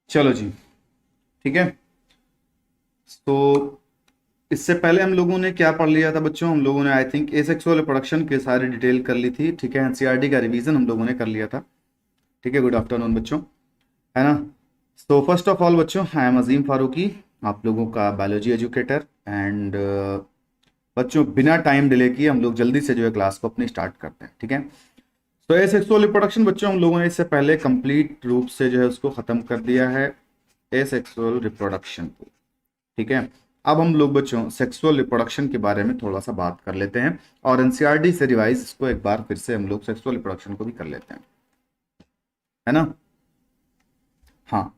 चलो जी, ठीक है। तो इससे पहले हम लोगों ने क्या पढ़ लिया था बच्चों? हम लोगों ने आई थिंक एसेक्सुअल रिप्रोडक्शन के सारे डिटेल कर ली थी, ठीक है। एनसीईआरटी का रिवीजन हम लोगों ने कर लिया था, ठीक है। गुड आफ्टरनून बच्चों, है ना। तो फर्स्ट ऑफ ऑल बच्चों, आई एम अजीम फारूकी, आप लोगों का बायोलॉजी एजुकेटर। एंड बच्चों, बिना टाइम डिले किए हम लोग जल्दी से जो है क्लास को अपनी स्टार्ट करते हैं, ठीक है। तो एसेक्सुअल रिप्रोडक्शन बच्चों, हम लोगों ने इससे पहले कंप्लीट रूप से जो है उसको खत्म कर दिया है, एसेक्सुअल रिप्रोडक्शन को, ठीक है। अब हम लोग बच्चों सेक्सुअल रिप्रोडक्शन के बारे में थोड़ा सा बात कर लेते हैं, और एनसीईआरटी से रिवाइज इसको एक बार फिर से हम लोग सेक्सुअल रिप्रोडक्शन को भी कर लेते हैं, है ना। हाँ।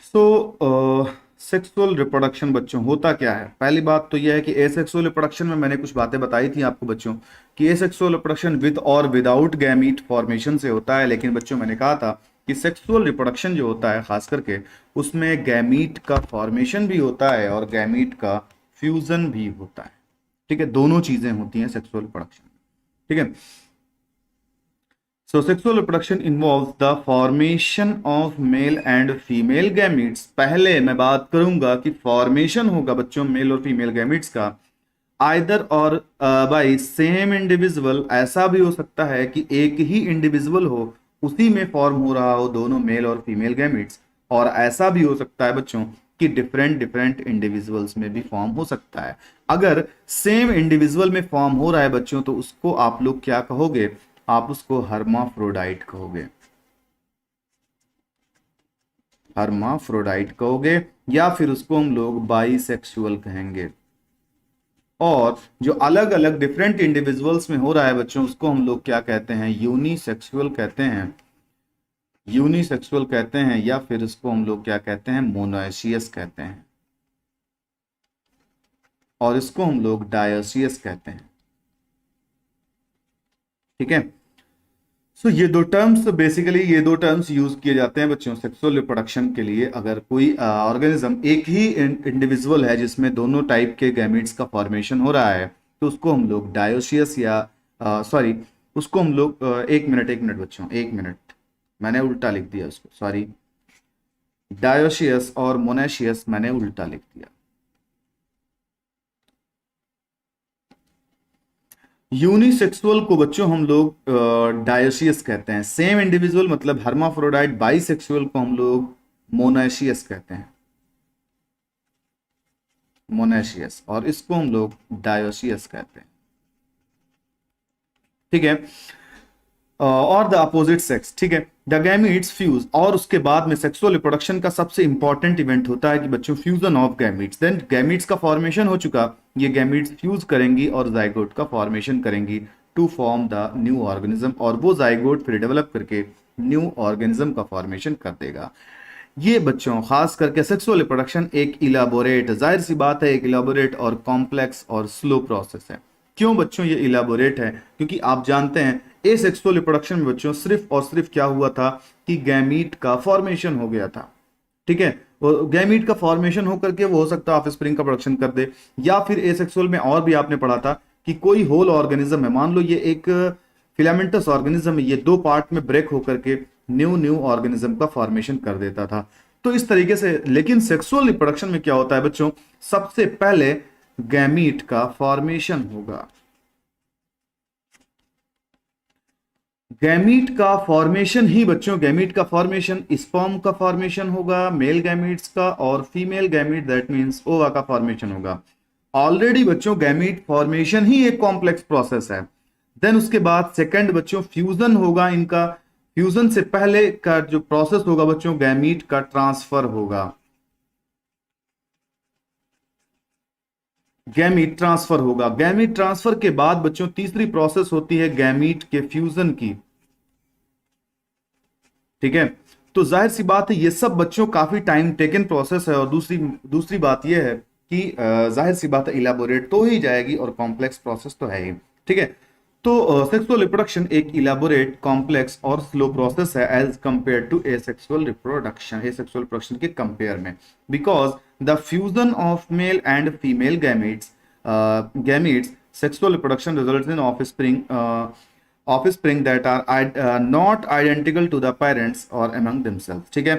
सो सेक्सुअल रिप्रोडक्शन बच्चों होता क्या है? पहली बात तो यह है कि एसेक्सुअल रिप्रोडक्शन में मैंने कुछ बातें बताई थी आपको बच्चों, कि एसेक्सुअल रिप्रोडक्शन विद और विदाउट गैमीट फॉर्मेशन से होता है। लेकिन बच्चों मैंने कहा था कि सेक्सुअल रिप्रोडक्शन जो होता है खास करके, उसमें गैमीट का फॉर्मेशन भी होता है और गैमीट का फ्यूजन भी होता है, ठीक है। दोनों चीजें होती हैं सेक्सुअल रिप्रोडक्शन में, ठीक है। So sexual reproduction involves the formation of male and female gametes। पहले मैं बात करूंगा कि फॉर्मेशन होगा बच्चों मेल और फीमेल गैमीट्स का, आइदर और बाय सेम इंडिविजुअल। ऐसा भी हो सकता है कि एक ही इंडिविजुअल हो, उसी में फॉर्म हो रहा हो दोनों मेल और फीमेल गैमीट्स। और ऐसा भी हो सकता है बच्चों कि डिफरेंट डिफरेंट इंडिविजुअल्स में भी फॉर्म हो सकता है। अगर सेम इंडिविजुअल में फॉर्म हो रहा है बच्चों, तो उसको आप लोग क्या कहोगे? आप उसको हर्माफ्रोडाइट कहोगे, हर्माफ्रोडाइट कहोगे, या फिर उसको हम लोग बाइसेक्सुअल कहेंगे। और जो अलग अलग डिफरेंट इंडिविजुअल्स में हो रहा है बच्चों, उसको हम लोग क्या कहते हैं? यूनिसेक्सुअल कहते हैं, यूनिसेक्सुअल कहते हैं, या फिर इसको हम लोग क्या कहते हैं? मोनोएशियस कहते हैं, और इसको हम लोग डायोसियस कहते हैं, ठीक है। सो ये दो टर्म्स बेसिकली, ये दो टर्म्स यूज किए जाते हैं बच्चों सेक्सुअल रिप्रोडक्शन के लिए। अगर कोई ऑर्गेनिज्म एक ही इंडिविजुअल है जिसमें दोनों टाइप के गैमीट्स का फॉर्मेशन हो रहा है, तो उसको हम लोग डायोसियस या सॉरी, उसको हम लोग एक मिनट बच्चों, एक मिनट, मैंने उल्टा लिख दिया उसको, सॉरी। डायोसियस और मोनेशियस मैंने उल्टा लिख दिया। यूनिसेक्सुअल को बच्चों हम लोग डायोसियस कहते हैं। सेम इंडिविजुअल मतलब हर्माफ्रोडाइट बाइसेक्सुअल को हम लोग मोनेशियस कहते हैं, मोनेशियस, और इसको हम लोग डायोसियस कहते हैं, ठीक है। और द अपोजिट सेक्स, ठीक है, द गैमीट्स फ्यूज। और उसके बाद में सेक्सुअल रिप्रोडक्शन का सबसे इंपॉर्टेंट इवेंट होता है कि बच्चों fusion of gametes. Then gametes का फॉर्मेशन हो चुका, ये गैमीट्स फ्यूज करेंगी और जाइगोट का फॉर्मेशन करेंगी to form the new organism, और वो जाइगोट फिर डेवलप करके न्यू ऑर्गेनिज्म का फॉर्मेशन कर देगा। ये बच्चों खास करके सेक्सुअल रिप्रोडक्शन एक इलाबोरेट, जाहिर सी बात है, एक इलाबोरेट और कॉम्प्लेक्स और स्लो प्रोसेस है। क्यों बच्चों ये इलाबोरेट है? क्योंकि आप जानते हैं एसेक्सुअल रिप्रोडक्शन में बच्चों सिर्फ और सिर्फ क्या हुआ था कि गैमीट का फॉर्मेशन हो गया था, ठीक है। वो गैमीट का फॉर्मेशन होकर के वो हो सकता है ऑफस्प्रिंग का प्रोडक्शन कर दे, या फिर एसेक्सुअल में और भी आपने पढ़ा था कि कोई होल ऑर्गेनिज्म है, मान लो ये एक फिलामेंटस ऑर्गेनिज्म है, ये दो पार्ट में ब्रेक होकर के न्यू न्यू ऑर्गेनिज्म का फॉर्मेशन कर देता था। तो इस तरीके से, लेकिन सेक्सुअल रिप्रोडक्शन में क्या होता है बच्चों? सबसे पहले गैमीट का फॉर्मेशन होगा, गैमीट का फॉर्मेशन ही बच्चों, गैमीट का फॉर्मेशन, स्पर्म का फॉर्मेशन होगा मेल गैमीट्स का, और फीमेल गैमीट दैट मींस ओवा का फॉर्मेशन होगा। ऑलरेडी बच्चों गैमीट फॉर्मेशन ही एक कॉम्प्लेक्स प्रोसेस है। देन उसके बाद सेकंड बच्चों फ्यूजन होगा इनका। फ्यूजन से पहले का जो प्रोसेस होगा बच्चों, गैमीट का ट्रांसफर होगा, गैमीट ट्रांसफर होगा। गैमीट ट्रांसफर के बाद बच्चों तीसरी प्रोसेस होती है गैमीट के फ्यूजन की, ठीक है। तो जाहिर सी बात है ये सब बच्चों काफी टाइम टेकन प्रोसेस है, और दूसरी दूसरी बात यह है कि जाहिर सी बात है इलाबोरेट तो ही जाएगी और कॉम्प्लेक्स प्रोसेस तो है ही, ठीक है। तो सेक्सुअल रिप्रोडक्शन एक इलाबोरेट, कॉम्प्लेक्स और स्लो प्रोसेस है as compare to asexual reproduction, asexual reproduction के कंपेयर में, because the fusion of male and female gametes sexual reproduction results in offspring that are not identical to the parents or among themselves, ठीक है।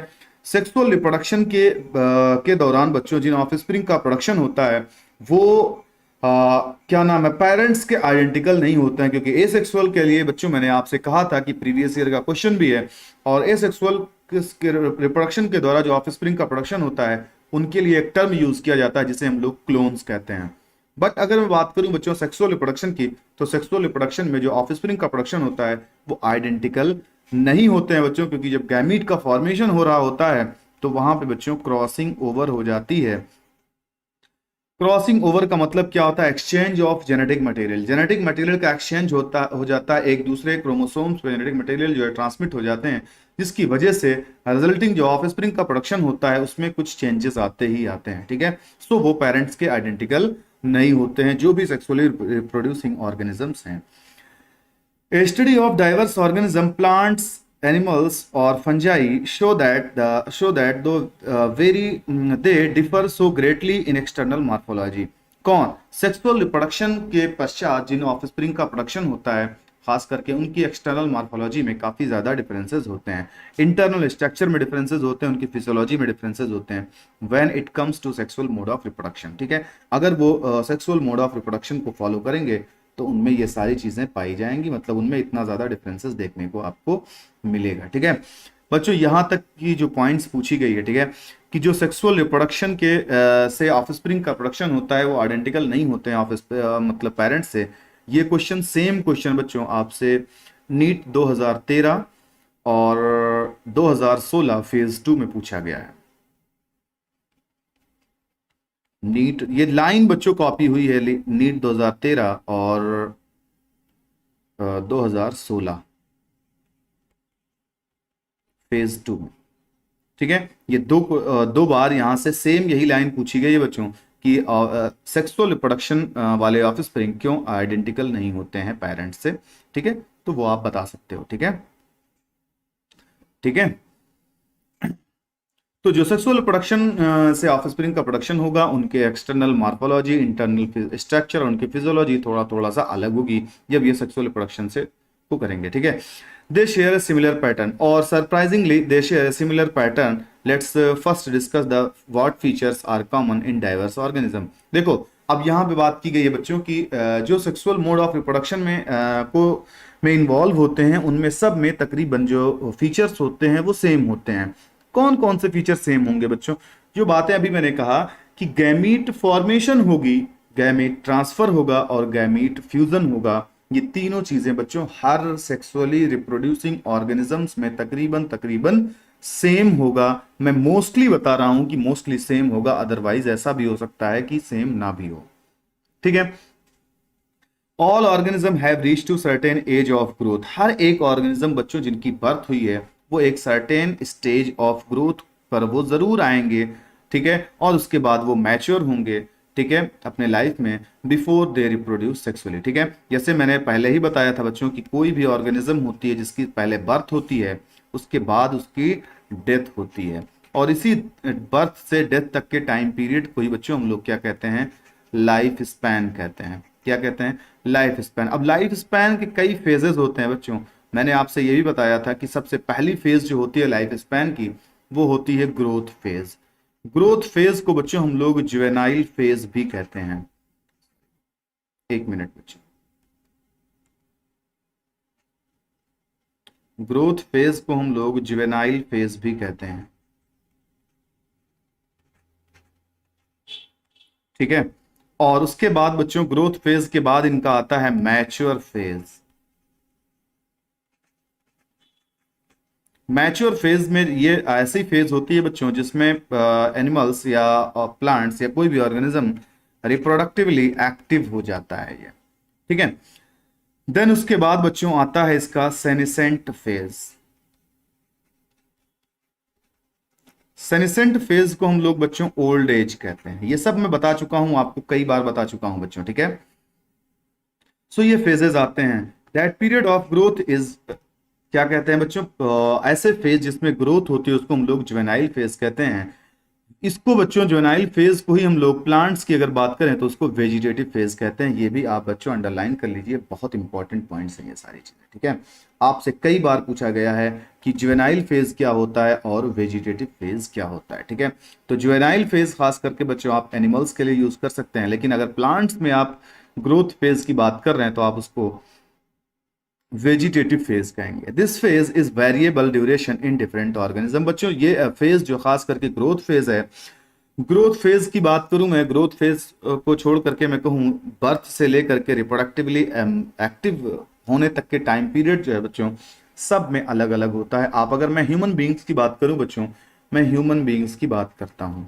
Sexual reproduction के दौरान बच्चों जिन offspring का production होता है वो क्या नाम है, पेरेंट्स के आइडेंटिकल नहीं होते हैं, क्योंकि एसेक्सुअल के लिए बच्चों मैंने आपसे कहा था कि प्रीवियस ईयर का क्वेश्चन भी है, और एसेक्सुअल रिप्रोडक्शन के द्वारा जो ऑफस्प्रिंग का प्रोडक्शन होता है उनके लिए एक टर्म यूज किया जाता है जिसे हम लोग क्लोन्स कहते हैं। बट अगर मैं बात करूं बच्चों सेक्सुअल रिप्रोडक्शन की, तो सेक्सुअल रिप्रोडक्शन में जो ऑफस्प्रिंग का प्रोडक्शन होता है वो आइडेंटिकल नहीं होते हैं बच्चों, क्योंकि जब गैमीट का फॉर्मेशन हो रहा होता है तो वहां पे बच्चों क्रॉसिंग ओवर हो जाती है। क्रॉसिंग ओवर का मतलब क्या होता है? Exchange of genetic material. Genetic material का एक्सचेंज हो जाता है एक दूसरे क्रोमोसोम्स पे, जेनेटिक मटेरियल जो है ट्रांसमिट हो जाते हैं, जिसकी वजह से रिजल्टिंग जो ऑफस्प्रिंग का प्रोडक्शन होता है उसमें कुछ चेंजेस आते ही आते हैं, ठीक है। सो वो पेरेंट्स के आइडेंटिकल नहीं होते हैं जो भी सेक्सुअली रिप्रोड्यूसिंग ऑर्गेनिजम्स हैं। A study of diverse organism, plants, animals, or fungi show that though they differ so greatly in external morphology. कौन? सेक्सुअल रिप्रोडक्शन के पश्चात जिन ऑफस्प्रिंग का प्रोडक्शन होता है खास करके उनकी एक्सटर्नल मॉर्फोलॉजी में काफी ज्यादा डिफरेंसेस होते हैं, इंटरनल स्ट्रक्चर में डिफरेंसेस होते हैं, उनकी फिजियोलॉजी में डिफरेंसेस होते हैं when it comes to sexual mode of reproduction, ठीक है। अगर वो सेक्सुअल मोड ऑफ रिप्रोडक्शन को फॉलो करेंगे तो उनमें ये सारी चीजें पाई जाएंगी, मतलब उनमें इतना ज्यादा डिफरेंसेस देखने को आपको मिलेगा, ठीक है। बच्चों यहां तक की जो पॉइंट्स पूछी गई है, ठीक है, कि जो सेक्सुअल रिप्रोडक्शन के से ऑफस्प्रिंग का प्रोडक्शन होता है वो आइडेंटिकल नहीं होते हैं मतलब पेरेंट्स से। ये क्वेश्चन सेम क्वेश्चन बच्चों आपसे नीट 2013 और 2016 फेज 2 में पूछा गया है। नीट, ये लाइन बच्चों कॉपी हुई है नीट 2013 और 2016 फेज 2 में, ठीक है। ये दो बार यहां से सेम यही लाइन पूछी गई है बच्चों कि सेक्सुअल रिप्रोडक्शन वाले ऑफस्प्रिंग क्यों आइडेंटिकल नहीं होते हैं पेरेंट्स से, ठीक है। तो वो आप बता सकते हो, ठीक है, ठीक है। तो जो सेक्सुअल रिप्रोडक्शन से ऑफस्प्रिंग का प्रोडक्शन होगा उनके एक्सटर्नल मॉर्फोलॉजी, इंटरनल स्ट्रक्चर, उनकी फिजियोलॉजी थोड़ा थोड़ा सा अलग होगी जब ये सेक्सुअल रिप्रोडक्शन से को करेंगे, ठीक है। They share a similar pattern और surprisingly they share a similar pattern. Let's first discuss the what features are common in diverse organism. देखो अब यहाँ पे बात की गई है बच्चों की जो सेक्सुअल मोड ऑफ रिप्रोडक्शन में इन्वॉल्व होते हैं उनमें सब में तकरीबन जो फीचर्स होते हैं वो सेम होते हैं। कौन कौन से फीचर सेम होंगे बच्चों? जो बातें अभी मैंने कहा कि गैमीट फॉर्मेशन होगी, गैमीट ट्रांसफर होगा और गैमीट फ्यूजन होगा, ये तीनों चीजें बच्चों हर सेक्सुअली रिप्रोड्यूसिंग ऑर्गेनिजम्स में तकरीबन तकरीबन सेम होगा। मैं मोस्टली बता रहा हूं कि मोस्टली सेम होगा, अदरवाइज ऐसा भी हो सकता है कि सेम ना भी हो, ठीक है। All organism have reach to certain age of growth. हर एक ऑर्गेनिज्म बच्चों जिनकी बर्थ हुई है वो एक सर्टेन स्टेज ऑफ ग्रोथ पर वो जरूर आएंगे, ठीक है, और उसके बाद वो मैच्योर होंगे, ठीक है, अपने लाइफ में बिफोर दे रिप्रोड्यूस सेक्सुअली, ठीक है। जैसे मैंने पहले ही बताया था बच्चों कि कोई भी ऑर्गेनिज्म होती है जिसकी पहले बर्थ होती है उसके बाद उसकी डेथ होती है, और इसी बर्थ से डेथ तक के टाइम पीरियड को ही बच्चों हम लोग क्या कहते हैं? लाइफ स्पैन कहते हैं। क्या कहते हैं? Life span. अब लाइफ स्पैन के कई फेजेस होते हैं बच्चों। मैंने आपसे ये भी बताया था कि सबसे पहली फेज जो होती है लाइफ स्पैन की वो होती है ग्रोथ फेज। ग्रोथ फेज को बच्चों हम लोग जुवेनाइल फेज भी कहते हैं। एक मिनट बच्चों, ग्रोथ फेज को हम लोग जुवेनाइल फेज भी कहते हैं, ठीक है। और उसके बाद बच्चों ग्रोथ फेज के बाद इनका आता है मैच्योर फेज। मैच्योर फेज में ये ऐसी फेज होती है बच्चों जिसमें एनिमल्स या प्लांट्स या कोई भी ऑर्गेनिज्म रिप्रोडक्टिवली एक्टिव हो जाता है ये, ठीक है। देन उसके बाद बच्चों आता है इसका सेनिसेंट फेज। सेनिसेंट फेज को हम लोग बच्चों ओल्ड एज कहते हैं। ये सब मैं बता चुका हूं, आपको कई बार बता चुका हूं बच्चों, ठीक है। सो ये फेजेस आते हैं। That period of growth is क्या कहते हैं बच्चों? ऐसे फेज जिसमें ग्रोथ होती है उसको हम लोग जुवेनाइल फेज कहते हैं। इसको बच्चों जुवेनाइल फेज को ही हम लोग प्लांट्स की अगर बात करें तो उसको वेजिटेटिव फेज कहते हैं। ये भी आप बच्चों अंडरलाइन कर लीजिए, बहुत इंपॉर्टेंट पॉइंट्स हैं ये सारी चीजें, ठीक है। आपसे कई बार पूछा गया है कि जुवेनाइल फेज क्या होता है और वेजिटेटिव फेज क्या होता है, ठीक है। तो जुवेनाइल फेज खास करके बच्चों आप एनिमल्स के लिए यूज कर सकते हैं, लेकिन अगर प्लांट्स में आप ग्रोथ फेज की बात कर रहे हैं तो आप उसको वेजिटेटिव फेज कहेंगे। This phase is variable duration in different organism. बच्चों ये फेज जो खास करके ग्रोथ फेज है, ग्रोथ फेज की बात करूं मैं, ग्रोथ फेज को छोड़ करके मैं कहूं बर्थ से लेकर के रिप्रोडक्टिवली एक्टिव होने तक के टाइम पीरियड जो है बच्चों सब में अलग अलग होता है। आप अगर मैं ह्यूमन बींग्स की बात करूं बच्चों, मैं ह्यूमन बींग्स की बात करता हूं,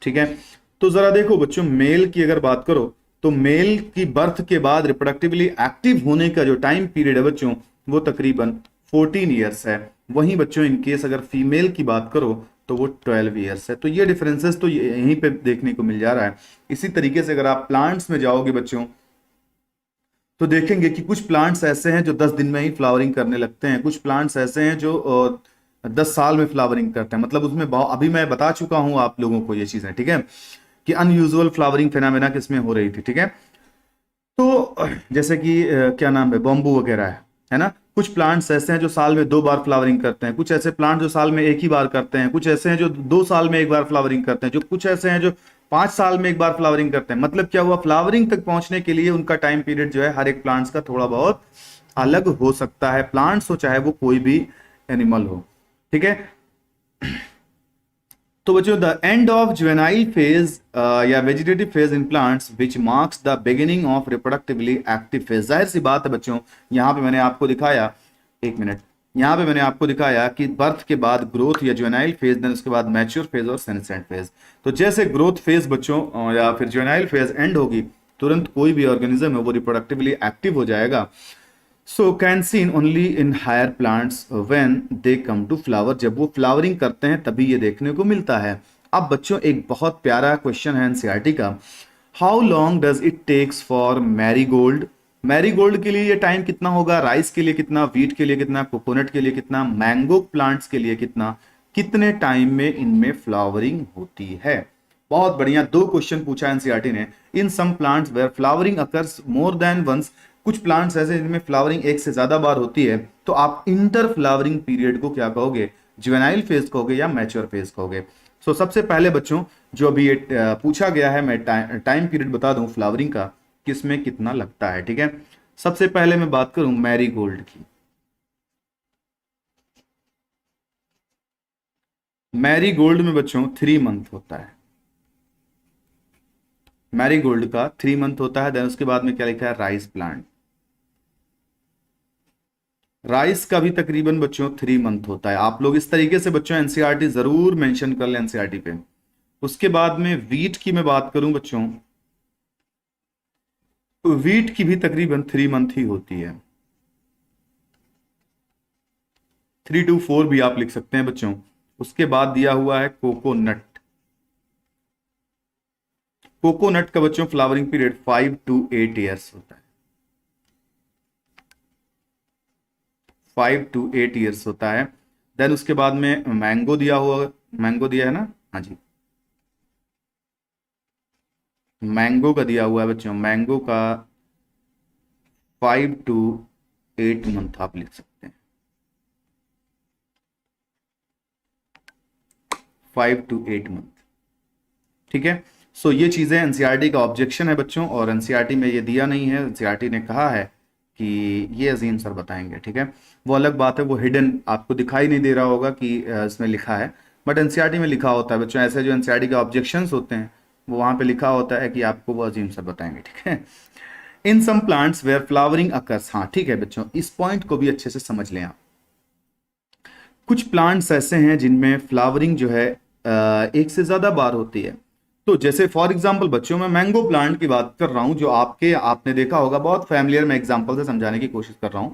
ठीक है। तो जरा देखो बच्चों, मेल की अगर बात करो तो मेल की बर्थ के बाद रिप्रोडक्टिवली एक्टिव होने का जो टाइम पीरियड है बच्चों वो तकरीबन 14 ईयर्स है। वहीं बच्चों इन केस अगर फीमेल की बात करो तो वो 12 ईयर्स है। तो ये डिफरेंसेस तो यहीं पे देखने को मिल जा रहा है। इसी तरीके से अगर आप प्लांट्स में जाओगे बच्चों तो देखेंगे कि कुछ प्लांट्स ऐसे हैं जो 10 दिन में ही फ्लावरिंग करने लगते हैं, कुछ प्लांट्स ऐसे हैं जो 10 साल में फ्लावरिंग करते हैं। मतलब उसमें अभी मैं बता चुका हूं आप लोगों को ये चीजें, ठीक है, कि अनयूजुअल फ्लावरिंग फिनोमेना किसमें हो रही थी, ठीक है। तो जैसे कि क्या नाम है, बॉम्बू वगैरह है ना। कुछ प्लांट्स ऐसे हैं जो साल में 2 बार फ्लावरिंग करते हैं, कुछ ऐसे प्लांट जो साल में एक ही बार करते हैं, कुछ ऐसे हैं जो 2 साल में एक बार फ्लावरिंग करते हैं, जो कुछ ऐसे हैं जो 5 साल में एक बार फ्लावरिंग करते हैं। मतलब क्या हुआ, फ्लावरिंग तक पहुंचने के लिए उनका टाइम पीरियड जो है हर एक प्लांट्स का थोड़ा बहुत अलग हो सकता है, प्लांट्स हो चाहे वो कोई भी एनिमल हो, ठीक है। तो बच्चों the end of juvenile phase या vegetative phase in plants which marks the beginning of reproductively active phase. जाहिर सी बात है बच्चों, यहाँ पे मैंने आपको दिखाया, एक मिनट, यहाँ पे मैंने आपको दिखाया कि बर्थ के बाद ग्रोथ या जुवेनाइल फेज, देन उसके बाद मैच्योर फेज और सेनेसेंट फेज। तो जैसे ग्रोथ फेज बच्चों या फिर जुवेनाइल फेज एंड होगी, तुरंत कोई भी ऑर्गेनिज्म है वो रिप्रोडक्टिवली एक्टिव हो जाएगा। So can seen only in higher plants when they come to flower. जब वो फ्लावरिंग करते हैं तभी ये देखने को मिलता है। अब बच्चों एक बहुत प्यारा क्वेश्चन है एनसीईआरटी का, how long does it takes for marigold. Marigold के लिए ये टाइम कितना होगा, राइस के लिए कितना, वीट के लिए कितना, कोकोनट के लिए कितना, मैंगो प्लांट्स के लिए कितना, कितने टाइम में इनमें फ्लावरिंग होती है। बहुत बढ़िया, 2 क्वेश्चन पूछा एनसीईआरटी ने। In some plants where flowering occurs more than once, कुछ प्लांट्स ऐसे जिनमें फ्लावरिंग एक से ज्यादा बार होती है, तो आप इंटर फ्लावरिंग पीरियड को क्या कहोगे, जुवेनाइल फेज कहोगे या मैच्योर फेज कहोगे। सो सबसे पहले बच्चों जो अभी ये पूछा गया है, मैं टाइम पीरियड बता दूं फ्लावरिंग का किसमें कितना लगता है, ठीक है। सबसे पहले मैं बात करूं मैरीगोल्ड की। मैरीगोल्ड में बच्चों 3 मंथ होता है, मैरीगोल्ड का 3 मंथ होता है। देन उसके बाद में क्या लिखा है, राइस प्लांट, राइस का भी तकरीबन बच्चों 3 मंथ होता है। आप लोग इस तरीके से बच्चों एनसीईआरटी जरूर मेंशन कर लें एनसीईआरटी पे। उसके बाद में वीट की मैं बात करूं बच्चों, तो वीट की भी तकरीबन 3 मंथ ही होती है, 3 to 4 भी आप लिख सकते हैं बच्चों। उसके बाद दिया हुआ है कोकोनट, कोकोनट का बच्चों फ्लावरिंग पीरियड 5 to 8 ईयर्स होता है, 5 to 8 ईयर्स होता है। देन उसके बाद में मैंगो दिया हुआ, मैंगो दिया है ना, हाँ जी, मैंगो का दिया हुआ है बच्चों, मैंगो का 5 to 8 मंथ आप लिख सकते हैं, 5 to 8 मंथ, ठीक है। सो ये चीजें एनसीईआरटी का ऑब्जेक्शन है बच्चों, और एनसीईआरटी में ये दिया नहीं है। एनसीईआरटी ने कहा है कि ये अजीम सर बताएंगे, ठीक है। वो अलग बात है, वो हिडन आपको दिखाई नहीं दे रहा होगा कि इसमें लिखा है, बट एनसीईआरटी में लिखा होता है बच्चों। ऐसे जो एनसीईआरटी के ऑब्जेक्शंस होते हैं वो वहां पे लिखा होता है कि आपको वो अजीम सर बताएंगे, ठीक है। In some plants where flowering occurs, हाँ ठीक है बच्चों, इस पॉइंट को भी अच्छे से समझ लें आप। कुछ प्लांट्स ऐसे हैं जिनमें फ्लावरिंग जो है एक से ज्यादा बार होती है। तो जैसे फॉर एग्जांपल बच्चों मैं मैंगो प्लांट की बात कर रहा हूं, जो आपने देखा होगा, बहुत फैमिलियर, मैं एग्जांपल से समझाने की कोशिश कर रहा हूं।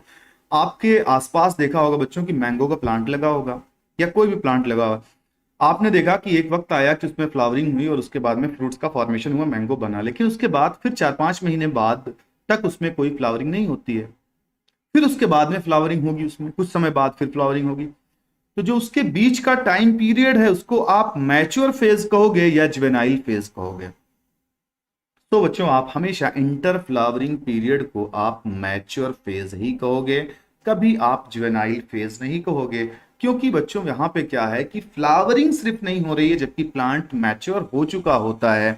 आपके आसपास देखा होगा बच्चों की मैंगो का प्लांट लगा होगा या कोई भी प्लांट लगा होगा। आपने देखा कि एक वक्त आया कि उसमें फ्लावरिंग हुई और उसके बाद में फ्रूट्स का फॉर्मेशन हुआ, मैंगो बना, लेकिन उसके बाद फिर 4-5 महीने बाद तक उसमें कोई फ्लावरिंग नहीं होती है। फिर उसके बाद में फ्लावरिंग होगी, उसमें कुछ समय बाद फिर फ्लावरिंग होगी। तो जो उसके बीच का टाइम पीरियड है उसको आप मैच्योर फेज कहोगे या जुवेनाइल फेज कहोगे। तो बच्चों आप हमेशा इंटर फ्लावरिंग पीरियड को आप मैच्योर फेज ही कहोगे, कभी आप जुवेनाइल फेज नहीं कहोगे। क्योंकि बच्चों यहाँ पे क्या है कि फ्लावरिंग सिर्फ नहीं हो रही है जबकि प्लांट मैच्योर हो चुका होता है।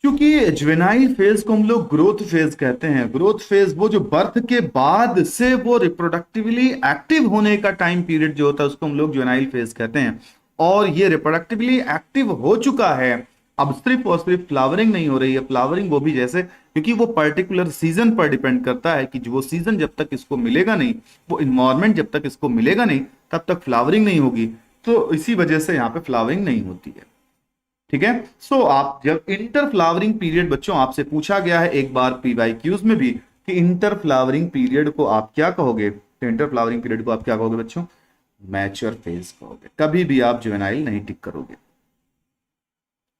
क्योंकि जुवेनाइल फेज को हम लोग ग्रोथ फेज कहते हैं। ग्रोथ फेज वो जो बर्थ के बाद से वो रिप्रोडक्टिवली एक्टिव होने का टाइम पीरियड जो होता है उसको हम लोग जुवेनाइल फेज कहते हैं। और ये रिप्रोडक्टिवली एक्टिव हो चुका है, अब सिर्फ और सिर्फ फ्लावरिंग नहीं हो रही है। फ्लावरिंग वो भी जैसे, क्योंकि वो पर्टिकुलर सीजन पर डिपेंड करता है कि जो वो सीजन जब तक इसको मिलेगा नहीं, वो इन्वायरमेंट जब तक इसको मिलेगा नहीं, तब तक फ्लावरिंग नहीं होगी। तो इसी वजह से यहाँ पे फ्लावरिंग नहीं होती है। ठीक है। सो आप जब इंटर फ्लावरिंग पीरियड, बच्चों आपसे पूछा गया है एक बार पीवाईक्यूज में भी कि इंटर फ्लावरिंग पीरियड को आप क्या कहोगे, तो इंटर फ्लावरिंग पीरियड को आप क्या कहोगे बच्चों, मैच्योर फेज कहोगे, कभी भी आप जुवेनाइल नहीं टिक करोगे।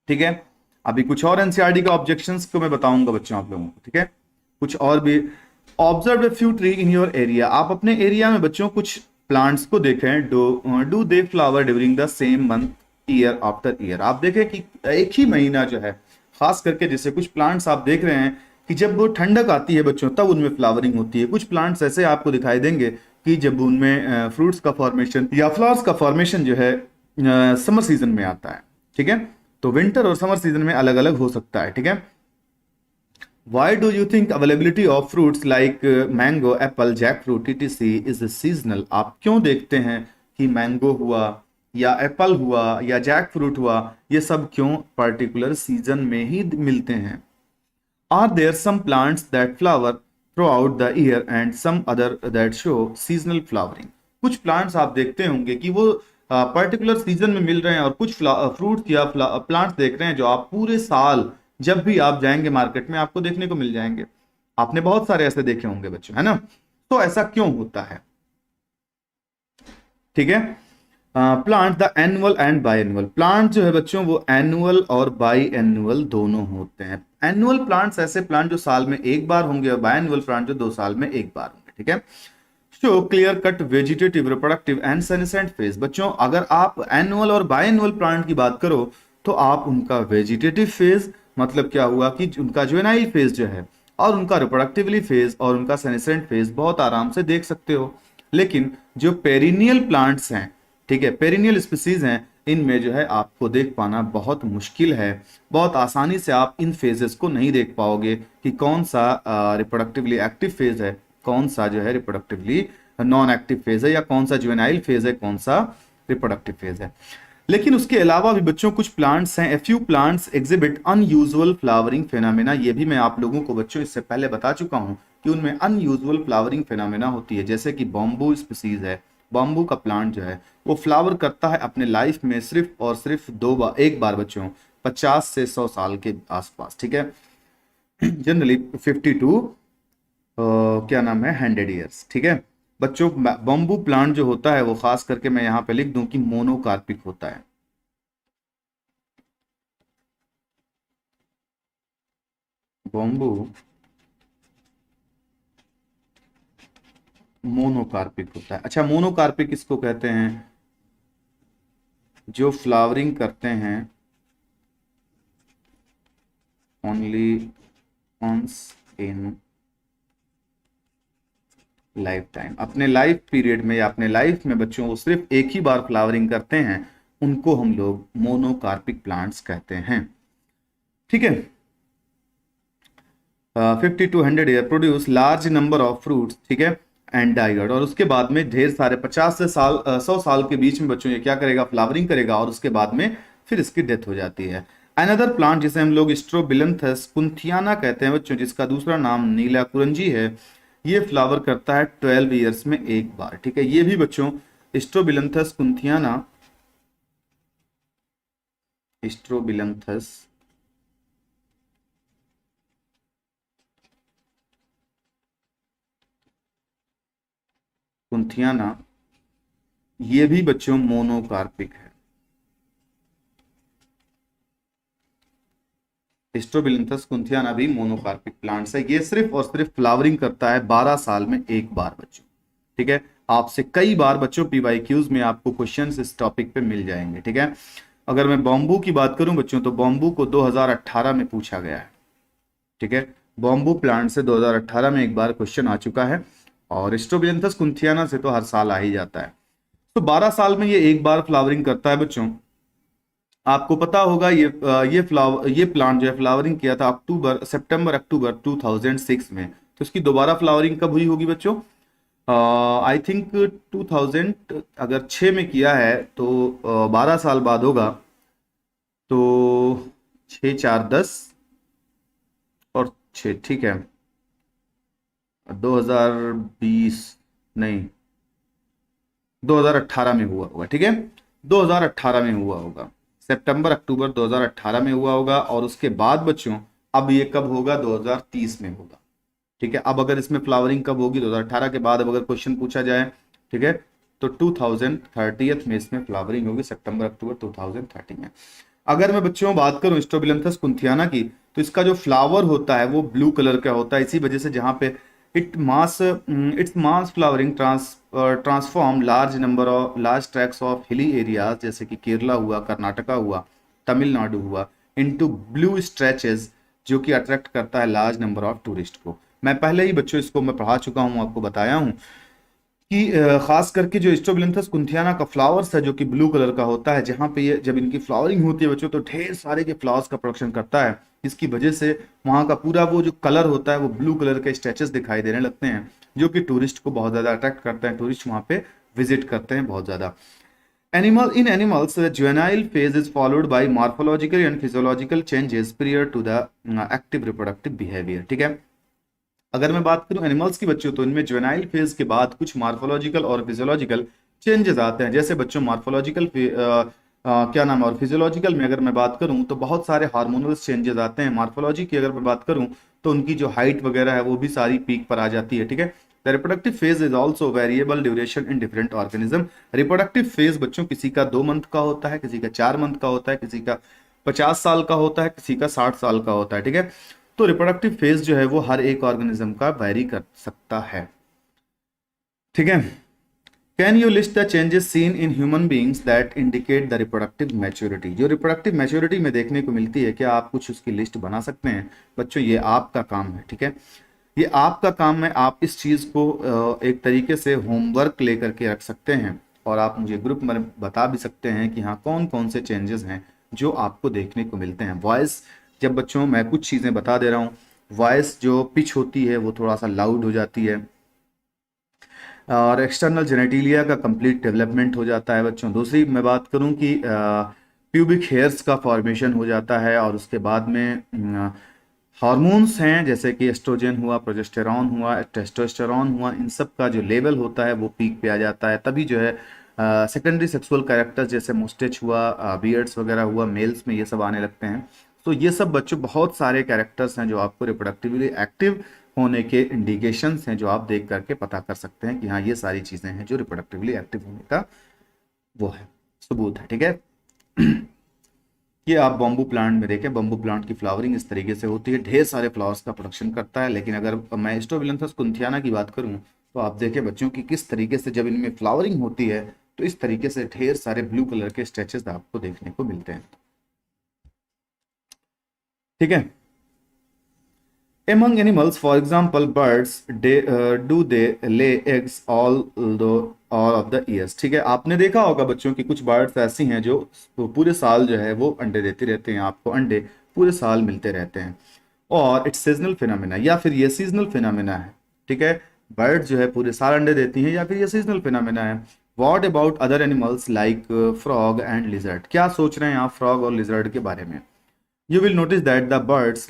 ठीक है। अभी कुछ और एनसीईआरटी का ऑब्जेक्शंस को मैं बताऊंगा बच्चों आप लोगों को। ठीक है, कुछ और भी। Observe a few tree in your area, आप अपने एरिया में बच्चों कुछ प्लांट्स को देखें। Do they flower during the same month year after year. आप देखें कि एक ही महीना जो है, खास करके जैसे कुछ प्लांट्स आप देख रहे हैं कि जब वो ठंडक आती है बच्चों तब उनमें फ्लावरिंग होती है। कुछ प्लांट्स ऐसे आपको दिखाई देंगे कि जब उनमें फ्रूट्स का फॉर्मेशन या फ्लावर्स का फॉर्मेशन जो है समर सीजन में आता है। ठीक है, तो विंटर और समर सीजन में अलग अलग हो सकता है। ठीक है। Why do you think availability of fruits like mango, apple, jackfruit, etc. is seasonal? आप क्यों देखते हैं कि मैंगो हुआ या एप्पल हुआ या जैक फ्रूट हुआ, ये सब क्यों पर्टिकुलर सीजन में ही मिलते हैं? Are there some plants that flower throughout the year and some other that show seasonal flowering? कुछ प्लांट्स आप देखते होंगे कि वो पर्टिकुलर सीजन में मिल रहे हैं और कुछ फ्रूट्स या प्लांट्स देख रहे हैं जो आप पूरे साल जब भी आप जाएंगे मार्केट में आपको देखने को मिल जाएंगे। आपने बहुत सारे ऐसे देखे होंगे बच्चों, है ना। तो ऐसा क्यों होता है? ठीक है। Plant the annual and by annual plant जो है बच्चों वो एनुअल और बाई एनुअल दोनों होते हैं। एनुअल प्लांट्स ऐसे प्लांट जो साल में एक बार होंगे और बाई एनुअल प्लांट जो 2 साल में एक बार होंगे। ठीक है। Show clear cut vegetative, reproductive and senescent phase. बच्चों अगर आप एनुअल और बाई एनुअल प्लांट की बात करो तो आप उनका वेजिटेटिव फेज, मतलब क्या हुआ कि उनका जुवेनाइल फेज जो है, और उनका रिप्रोडक्टिवली फेज और उनका सेनेसेंट फेज बहुत आराम से देख सकते हो। लेकिन जो पेरिनियल प्लांट्स हैं, ठीक है, पेरिनियल स्पीसीज हैं, इनमें जो है आपको देख पाना बहुत मुश्किल है। बहुत आसानी से आप इन फेजेस को नहीं देख पाओगे कि कौन सा रिप्रोडक्टिवली एक्टिव फेज है, कौन सा जो है रिप्रोडक्टिवली नॉन एक्टिव फेज है, या कौन सा जुवेनाइल फेज है, कौन सा रिप्रोडक्टिव फेज है। लेकिन उसके अलावा भी बच्चों कुछ प्लांट्स हैं, a few plants exhibit unusual flowering phenomena. ये भी मैं आप लोगों को बच्चों इससे पहले बता चुका हूं कि उनमें अनयूजुअल फ्लावरिंग फेनामेना होती है। जैसे कि बॉम्बू स्पीसीज है, बॉम्बू का प्लांट जो है वो फ्लावर करता है अपने लाइफ में सिर्फ और सिर्फ एक बार बच्चों, 50 से 100 साल के आसपास। ठीक है, जनरली 50 टू क्या नाम है 100 ईयर्स। ठीक है बच्चों, बम्बू प्लांट जो होता है वो खास करके मैं यहां पे लिख दूं कि मोनोकार्पिक होता है। बम्बू मोनोकार्पिक होता है। अच्छा, मोनोकार्पिक किसको कहते हैं? जो फ्लावरिंग करते हैं only once in lifetime, अपने लाइफ पीरियड में या अपने लाइफ में बच्चों वो सिर्फ एक ही बार फ्लावरिंग करते हैं, उनको हम लोग मोनोकार्पिक प्लांट्स कहते हैं। ठीक है। 50 to 100 year produce large number of fruits. ठीक है, एंड डाइड, और उसके बाद में ढेर सारे 50 से 100 साल के बीच में बच्चों ये क्या करेगा, फ्लावरिंग करेगा, और उसके बाद में फिर इसकी डेथ हो जाती है। अनदर प्लांट जिसे हम लोग स्ट्रोबिलंथस कुंथियाना कहते हैं बच्चों, जिसका दूसरा नाम नीला कुरंजी है, ये फ्लावर करता है 12 ईयर्स में एक बार। ठीक है, ये भी बच्चों स्ट्रोबिलंथस कुंथियाना, स्ट्रोबिलंथस कुंथियाना, ये भी बच्चों मोनोकार्पिक है। स्ट्रोबिलंथस कुंथियाना भी मोनोकार्पिक प्लांट्स है। ये सिर्फ और सिर्फ फ्लावरिंग करता है 12 साल में एक बार बच्चों। ठीक है, आपसे कई बार बच्चों पीवाईक्यूज में आपको क्वेश्चंस इस टॉपिक पे मिल जाएंगे। ठीक है, अगर मैं बॉम्बू की बात करूं बच्चों तो बॉम्बू को 2018 में पूछा गया है। ठीक है, बॉम्बू प्लांट से 2018 में एक बार क्वेश्चन आ चुका है, और स्ट्रोबिलियंथस कुंथियाना से तो हर साल आ ही जाता है। तो 12 साल में ये एक बार फ्लावरिंग करता है बच्चों। आपको पता होगा ये प्लांट जो है फ्लावरिंग किया था सितंबर अक्टूबर 2006 में। तो इसकी दोबारा फ्लावरिंग कब हुई होगी बच्चों? आई थिंक 2000, अगर 6 में किया है तो 12 साल बाद होगा, तो 6 4 10 और 6, ठीक है, 2020 नहीं, 2018 में हुआ होगा, ठीक है, 2018 में हुआ होगा, सितंबर अक्टूबर 2018 में हुआ होगा। और उसके बाद बच्चों अब ये कब होगा? 2030 में होगा, ठीक है। अब अगर इसमें फ्लावरिंग कब होगी? 2018 के बाद अब अगर क्वेश्चन पूछा जाए, ठीक है, तो 2030 में इसमें फ्लावरिंग होगी, सितंबर अक्टूबर 2030 में। अगर मैं बच्चों बात करूं स्ट्रोबिलंथस कुंथियाना की, तो इसका जो फ्लावर होता है वो ब्लू कलर का होता है। इसी वजह से जहां पे its mass flowering transform large tracts of hilly areas, जैसे कि केरला हुआ, कर्नाटका हुआ, तमिलनाडु हुआ, इनटू ब्लू स्ट्रेचेस, जो कि अट्रैक्ट करता है लार्ज नंबर ऑफ टूरिस्ट को। मैं पहले ही बच्चों इसको मैं पढ़ा चुका हूं, आपको बताया हूं कि खास करके जो स्ट्रोबिलंथस कुंथियाना का फ्लावर्स है जो कि ब्लू कलर का होता है, जहां पे ये जब इनकी फ्लावरिंग होती है बच्चों तो ढेर सारे के फ्लावर्स का प्रोडक्शन करता है। इसकी वजह से वहां का पूरा वो जो कलर होता है वो ब्लू कलर के स्टेचेस दिखाई देने लगते हैं, जो कि टूरिस्ट को बहुत ज्यादा अट्रैक्ट करते हैं। टूरिस्ट वहां पे विजिट करते हैं बहुत ज्यादा। In animals, the juvenile phase is followed by morphological and physiological changes prior to the active reproductive behavior, ठीक है। अगर मैं बात करूं एनिमल्स की बच्चों, तो इनमें जुवेनाइल फेज के बाद कुछ मार्फोलॉजिकल और फिजियोलॉजिकल चेंजेस आते हैं। जैसे बच्चों मार्फोलॉजिकल क्या नाम है, और फिजियोलॉजिकल में अगर मैं बात करूं तो बहुत सारे हार्मोनल चेंजेस आते हैं। मार्फोलॉजी की अगर मैं बात करूं तो उनकी जो हाइट वगैरह है वो भी सारी पीक पर आ जाती है, ठीक है। The reproductive phase is also variable duration in different organism. Reproductive phase बच्चों किसी का 2 मंथ का होता है, किसी का 4 मंथ का होता है, किसी का 50 साल का होता है, किसी का 60 साल का होता है, ठीक है। तो रिप्रोडक्टिव फेज जो है वो हर एक ऑर्गेनिज्म का वैरी कर सकता है, ठीक है। Can you list the changes seen in human beings that indicate the reproductive maturity? जो रिप्रोडक्टिव मैच्योरिटी में देखने को मिलती है, क्या आप कुछ उसकी लिस्ट बना सकते हैं? बच्चों ये आपका काम है, ठीक है, ये आपका काम है। आप इस चीज को एक तरीके से होमवर्क लेकर के रख सकते हैं, और आप मुझे ग्रुप में बता भी सकते हैं कि हाँ कौन कौन से चेंजेस हैं जो आपको देखने को मिलते हैं। वॉइस, जब बच्चों मैं कुछ चीजें बता दे रहा हूँ, वॉइस जो पिच होती है वो थोड़ा सा लाउड हो जाती है, और एक्सटर्नल जेनेटिलिया का कंप्लीट डेवलपमेंट हो जाता है बच्चों। दूसरी मैं बात करूं कि प्यूबिक हेयर्स का फॉर्मेशन हो जाता है, और उसके बाद में हार्मोन्स हैं जैसे कि एस्ट्रोजन हुआ, प्रोजेस्टेरॉन हुआ, टेस्टोस्टेरॉन हुआ, इन सब का जो लेवल होता है वो पीक पे आ जाता है। तभी जो है सेकेंडरी सेक्सुअल कैरेक्टर्स जैसे मुस्टेच हुआ, बियर्ड्स वगैरह हुआ, मेल्स में ये सब आने लगते हैं। तो ये सब बच्चों बहुत सारे कैरेक्टर्स हैं जो आपको रिप्रोडक्टिवली एक्टिव होने के इंडिकेशंस हैं, जो आप देख करके पता कर सकते हैं कि हाँ ये सारी चीजें हैं जो रिप्रोडक्टिवली एक्टिव होने का वो है, सबूत है, ठीक है। ये आप बम्बू प्लांट में देखें, बम्बू प्लांट की फ्लावरिंग इस तरीके से होती है, ढेर सारे फ्लावर्स का प्रोडक्शन करता है। लेकिन अगर मैं स्ट्रोबिलंथस कुंथियाना की बात करूं तो आप देखें बच्चों की किस तरीके से जब इनमें फ्लावरिंग होती है तो इस तरीके से ढेर सारे ब्लू कलर के स्ट्रेचेस आपको देखने को मिलते हैं, ठीक है। Among animals, for example, birds, do they lay eggs all of the years? ठीक है, आपने देखा होगा बच्चों की कुछ बर्ड्स ऐसी हैं जो पूरे साल जो है वो अंडे देती रहते हैं, आपको अंडे पूरे साल मिलते रहते हैं। और इट्स सीजनल फिनोमेना, या फिर ये सीजनल फिनोमेना है, ठीक है। बर्ड जो है पूरे साल अंडे देती हैं, या फिर ये सीजनल फिनोमेना है। What about other animals like frog and lizard? क्या सोच रहे हैं आप फ्रॉग और लिजर्ड के बारे में? You will notice that the birds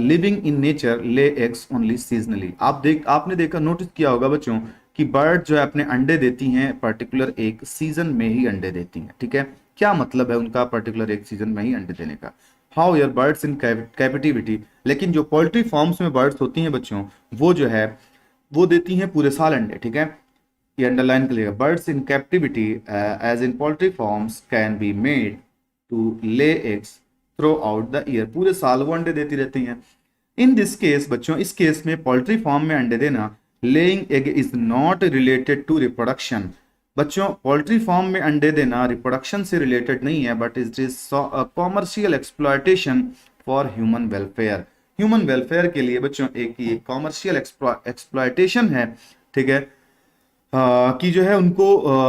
living in nature lay eggs only seasonally. आपने देखा, नोटिस किया होगा बच्चों कि बर्ड जो है अपने अंडे देती हैं पर्टिकुलर एक सीजन में ही अंडे देती हैं, ठीक है। क्या मतलब है उनका पर्टिकुलर एक सीजन में ही अंडे देने का? हाउ योर बर्ड्स इन कैपिटिविटी, लेकिन जो पोल्ट्री फार्म्स में बर्ड्स होती हैं बच्चों वो जो है वो देती हैं पूरे साल अंडे, ठीक है। ये अंडरलाइन कर लिया, birds in captivity as in poultry farms can be made to lay eggs throughout the year. पूरे साल वो अंडे देती रहती हैं। इन दिस केस बच्चों, इस केस में पोल्ट्री फार्म में अंडे देना, laying egg is not related to reproduction. बच्चों पोल्ट्री फार्म में अंडे देना रिप्रोडक्शन से रिलेटेड नहीं है, but it is commercial exploitation for human welfare. Human welfare के लिए बच्चों एक ये कॉमर्शियल एक्सप्लॉयटेशन है, ठीक है, कि जो है उनको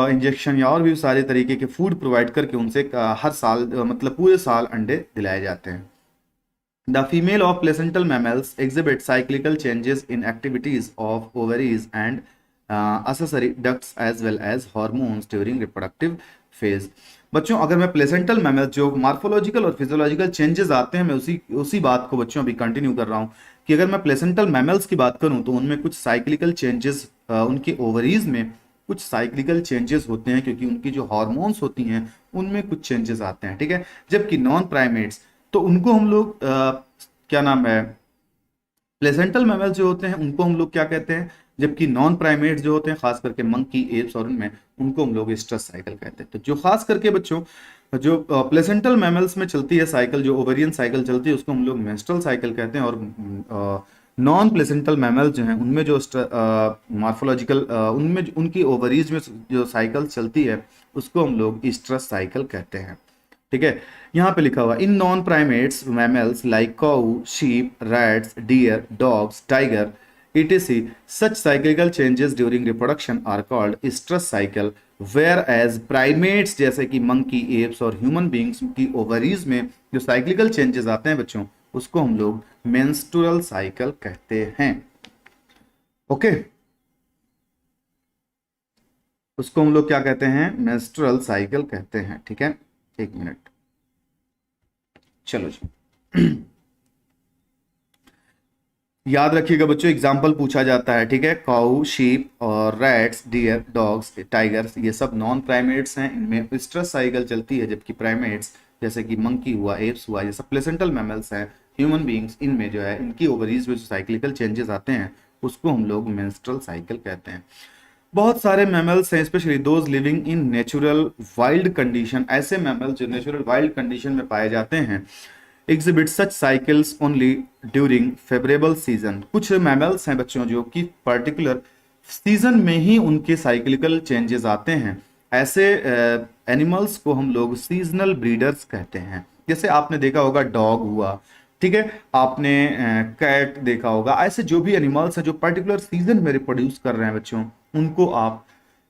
इंजेक्शन या और भी सारे तरीके के फूड प्रोवाइड करके उनसे हर साल मतलब पूरे साल अंडे दिलाए जाते हैं। The female of placental mammals exhibit cyclical changes in activities of ovaries and accessory ducts as well as hormones during reproductive phase। बच्चों अगर मैं प्लेसेंटल मैमल जो मार्फोलॉजिकल और फिजियोलॉजिकल चेंजेस आते हैं, मैं उसी उसी बात को बच्चों अभी कंटिन्यू कर रहा हूँ कि अगर मैं प्लेसेंटल मैमल्स की बात करूँ तो उनमें कुछ साइक्लिकल चेंजेस, उनके ओवरीज में कुछ साइक्लिकल चेंजेस होते हैं क्योंकि उनकी जो हार्मोन्स होती हैं उनमें कुछ चेंजेस आते हैं, ठीक है। जबकि नॉन प्राइमेट्स तो उनको हम लोग क्या नाम है, प्लेसेंटल मैमल्स जो होते हैं उनको हम लोग क्या कहते हैं, जबकि नॉन प्राइमेट्स जो होते हैं खास करके मंकी, एप्स और उनमें उनको हम लोग स्ट्रेस साइकिल कहते हैं। तो जो खास करके बच्चों जो प्लेसेंटल मैमल्स में चलती है साइकिल, जो ओवेरियन साइकिल चलती है उसको हम लोग मेंस्ट्रुअल साइकिल कहते हैं, और नॉन प्लेसेंटल मैमल्स जो हैं उनमें जो मार्फोलॉजिकल उनमें उनकी ओवरीज में जो साइकिल चलती है उसको हम लोग स्ट्रेस साइकिल कहते हैं, ठीक है। यहाँ पे लिखा हुआ in non primates mammals like cow, sheep, rats, deer, dogs, tiger etc such cyclical changes during reproduction are called stress cycle, whereas primates जैसे कि मंकी, एप्स और ह्यूमन बींग्स की ओवरीज में जो साइक्लिकल चेंजेस आते हैं बच्चों उसको हम लोग मेंस्ट्रुअल साइकिल कहते हैं। ओके, उसको हम लोग क्या कहते हैं, मेंस्ट्रुअल साइकिल कहते हैं, ठीक है। एक मिनट, चलो जी। याद रखिएगा बच्चों, एग्जाम्पल पूछा जाता है, ठीक है। काऊ, शीप और रैट्स, डियर, डॉग्स, टाइगर्स ये सब नॉन प्राइमेट्स हैं, इनमें स्ट्रेस साइकिल चलती है, जबकि प्राइमेट्स जैसे कि मंकी हुआ, एप्स हुआ, ये सब प्लेसेंटल मैमल्स हैं, ह्यूमन बींग्स, इनमें जो है इनकी ओवरीज में जो साइक्लिकल चेंजेस आते हैं उसको हम लोग मेंस्ट्रुअल साइकिल कहते हैं। बहुत सारे मैमल्स हैं, specially those living in natural wild condition, ऐसे मैमल जो नेचुरल वाइल्ड कंडीशन में पाए जाते हैं, exhibit such cycles only during favourable season. कुछ मैमल्स हैं बच्चों जो कि पर्टिकुलर सीजन में ही उनके साइक्लिकल चेंजेस आते हैं, ऐसे एनिमल्स को हम लोग सीजनल ब्रीडर्स कहते हैं। जैसे आपने देखा होगा डॉग हुआ, ठीक है, आपने कैट देखा होगा, ऐसे जो भी एनिमल्स हैं जो पर्टिकुलर सीजन में रिप्रोड्यूस कर रहे हैं बच्चों उनको आप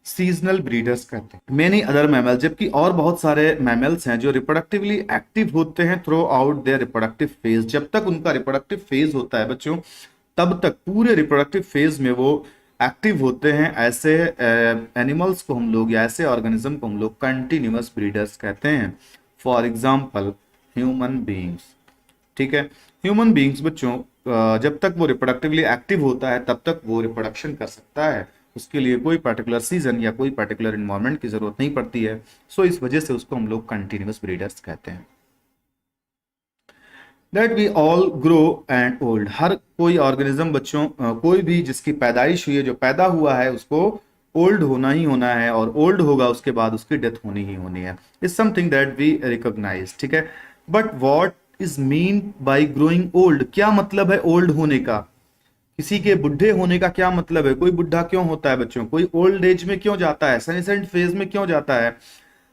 सीजनल ब्रीडर्स कहते हैं। मेनी अदर मैमल, जबकि और बहुत सारे मैमल्स हैं जो रिप्रोडक्टिवली एक्टिव होते हैं throughout their reproductive phase. जब तक उनका रिप्रोडक्टिव फेज होता है बच्चों तब तक पूरे रिप्रोडक्टिव फेज में वो एक्टिव होते हैं। ऐसे एनिमल्स को हम लोग या ऐसे ऑर्गेनिज्म को हम लोग कंटिन्यूअस ब्रीडर्स कहते हैं। फॉर एग्जाम्पल ह्यूमन बींग्स, ठीक है। ह्यूमन बींग्स बच्चों जब तक वो रिप्रोडक्टिवली एक्टिव होता है तब तक वो रिप्रोडक्शन कर सकता है, उसके लिए कोई पर्टिकुलर सीजन या कोई पर्टिकुलर इन्वायरमेंट की जरूरत नहीं पड़ती है। सो इस वजह से उसको हम लोग कंटिन्यूअस ब्रीडर्स कहते हैं। That we all grow and old, हर कोई ऑर्गेनिज्म बच्चों कोई भी जिसकी पैदाइश हुई है, जो पैदा हुआ है उसको ओल्ड होना ही होना है, और ओल्ड होगा उसके बाद उसकी डेथ होनी ही होनी है। Is something that we recognise, ठीक है। But what is mean by growing old, क्या मतलब है ओल्ड होने का, किसी के बुढ़े होने का क्या मतलब है, कोई बुढ़ा क्यों होता है बच्चों, कोई ओल्ड एज में क्यों जाता है, सेनेसेंट फेज में क्यों जाता है।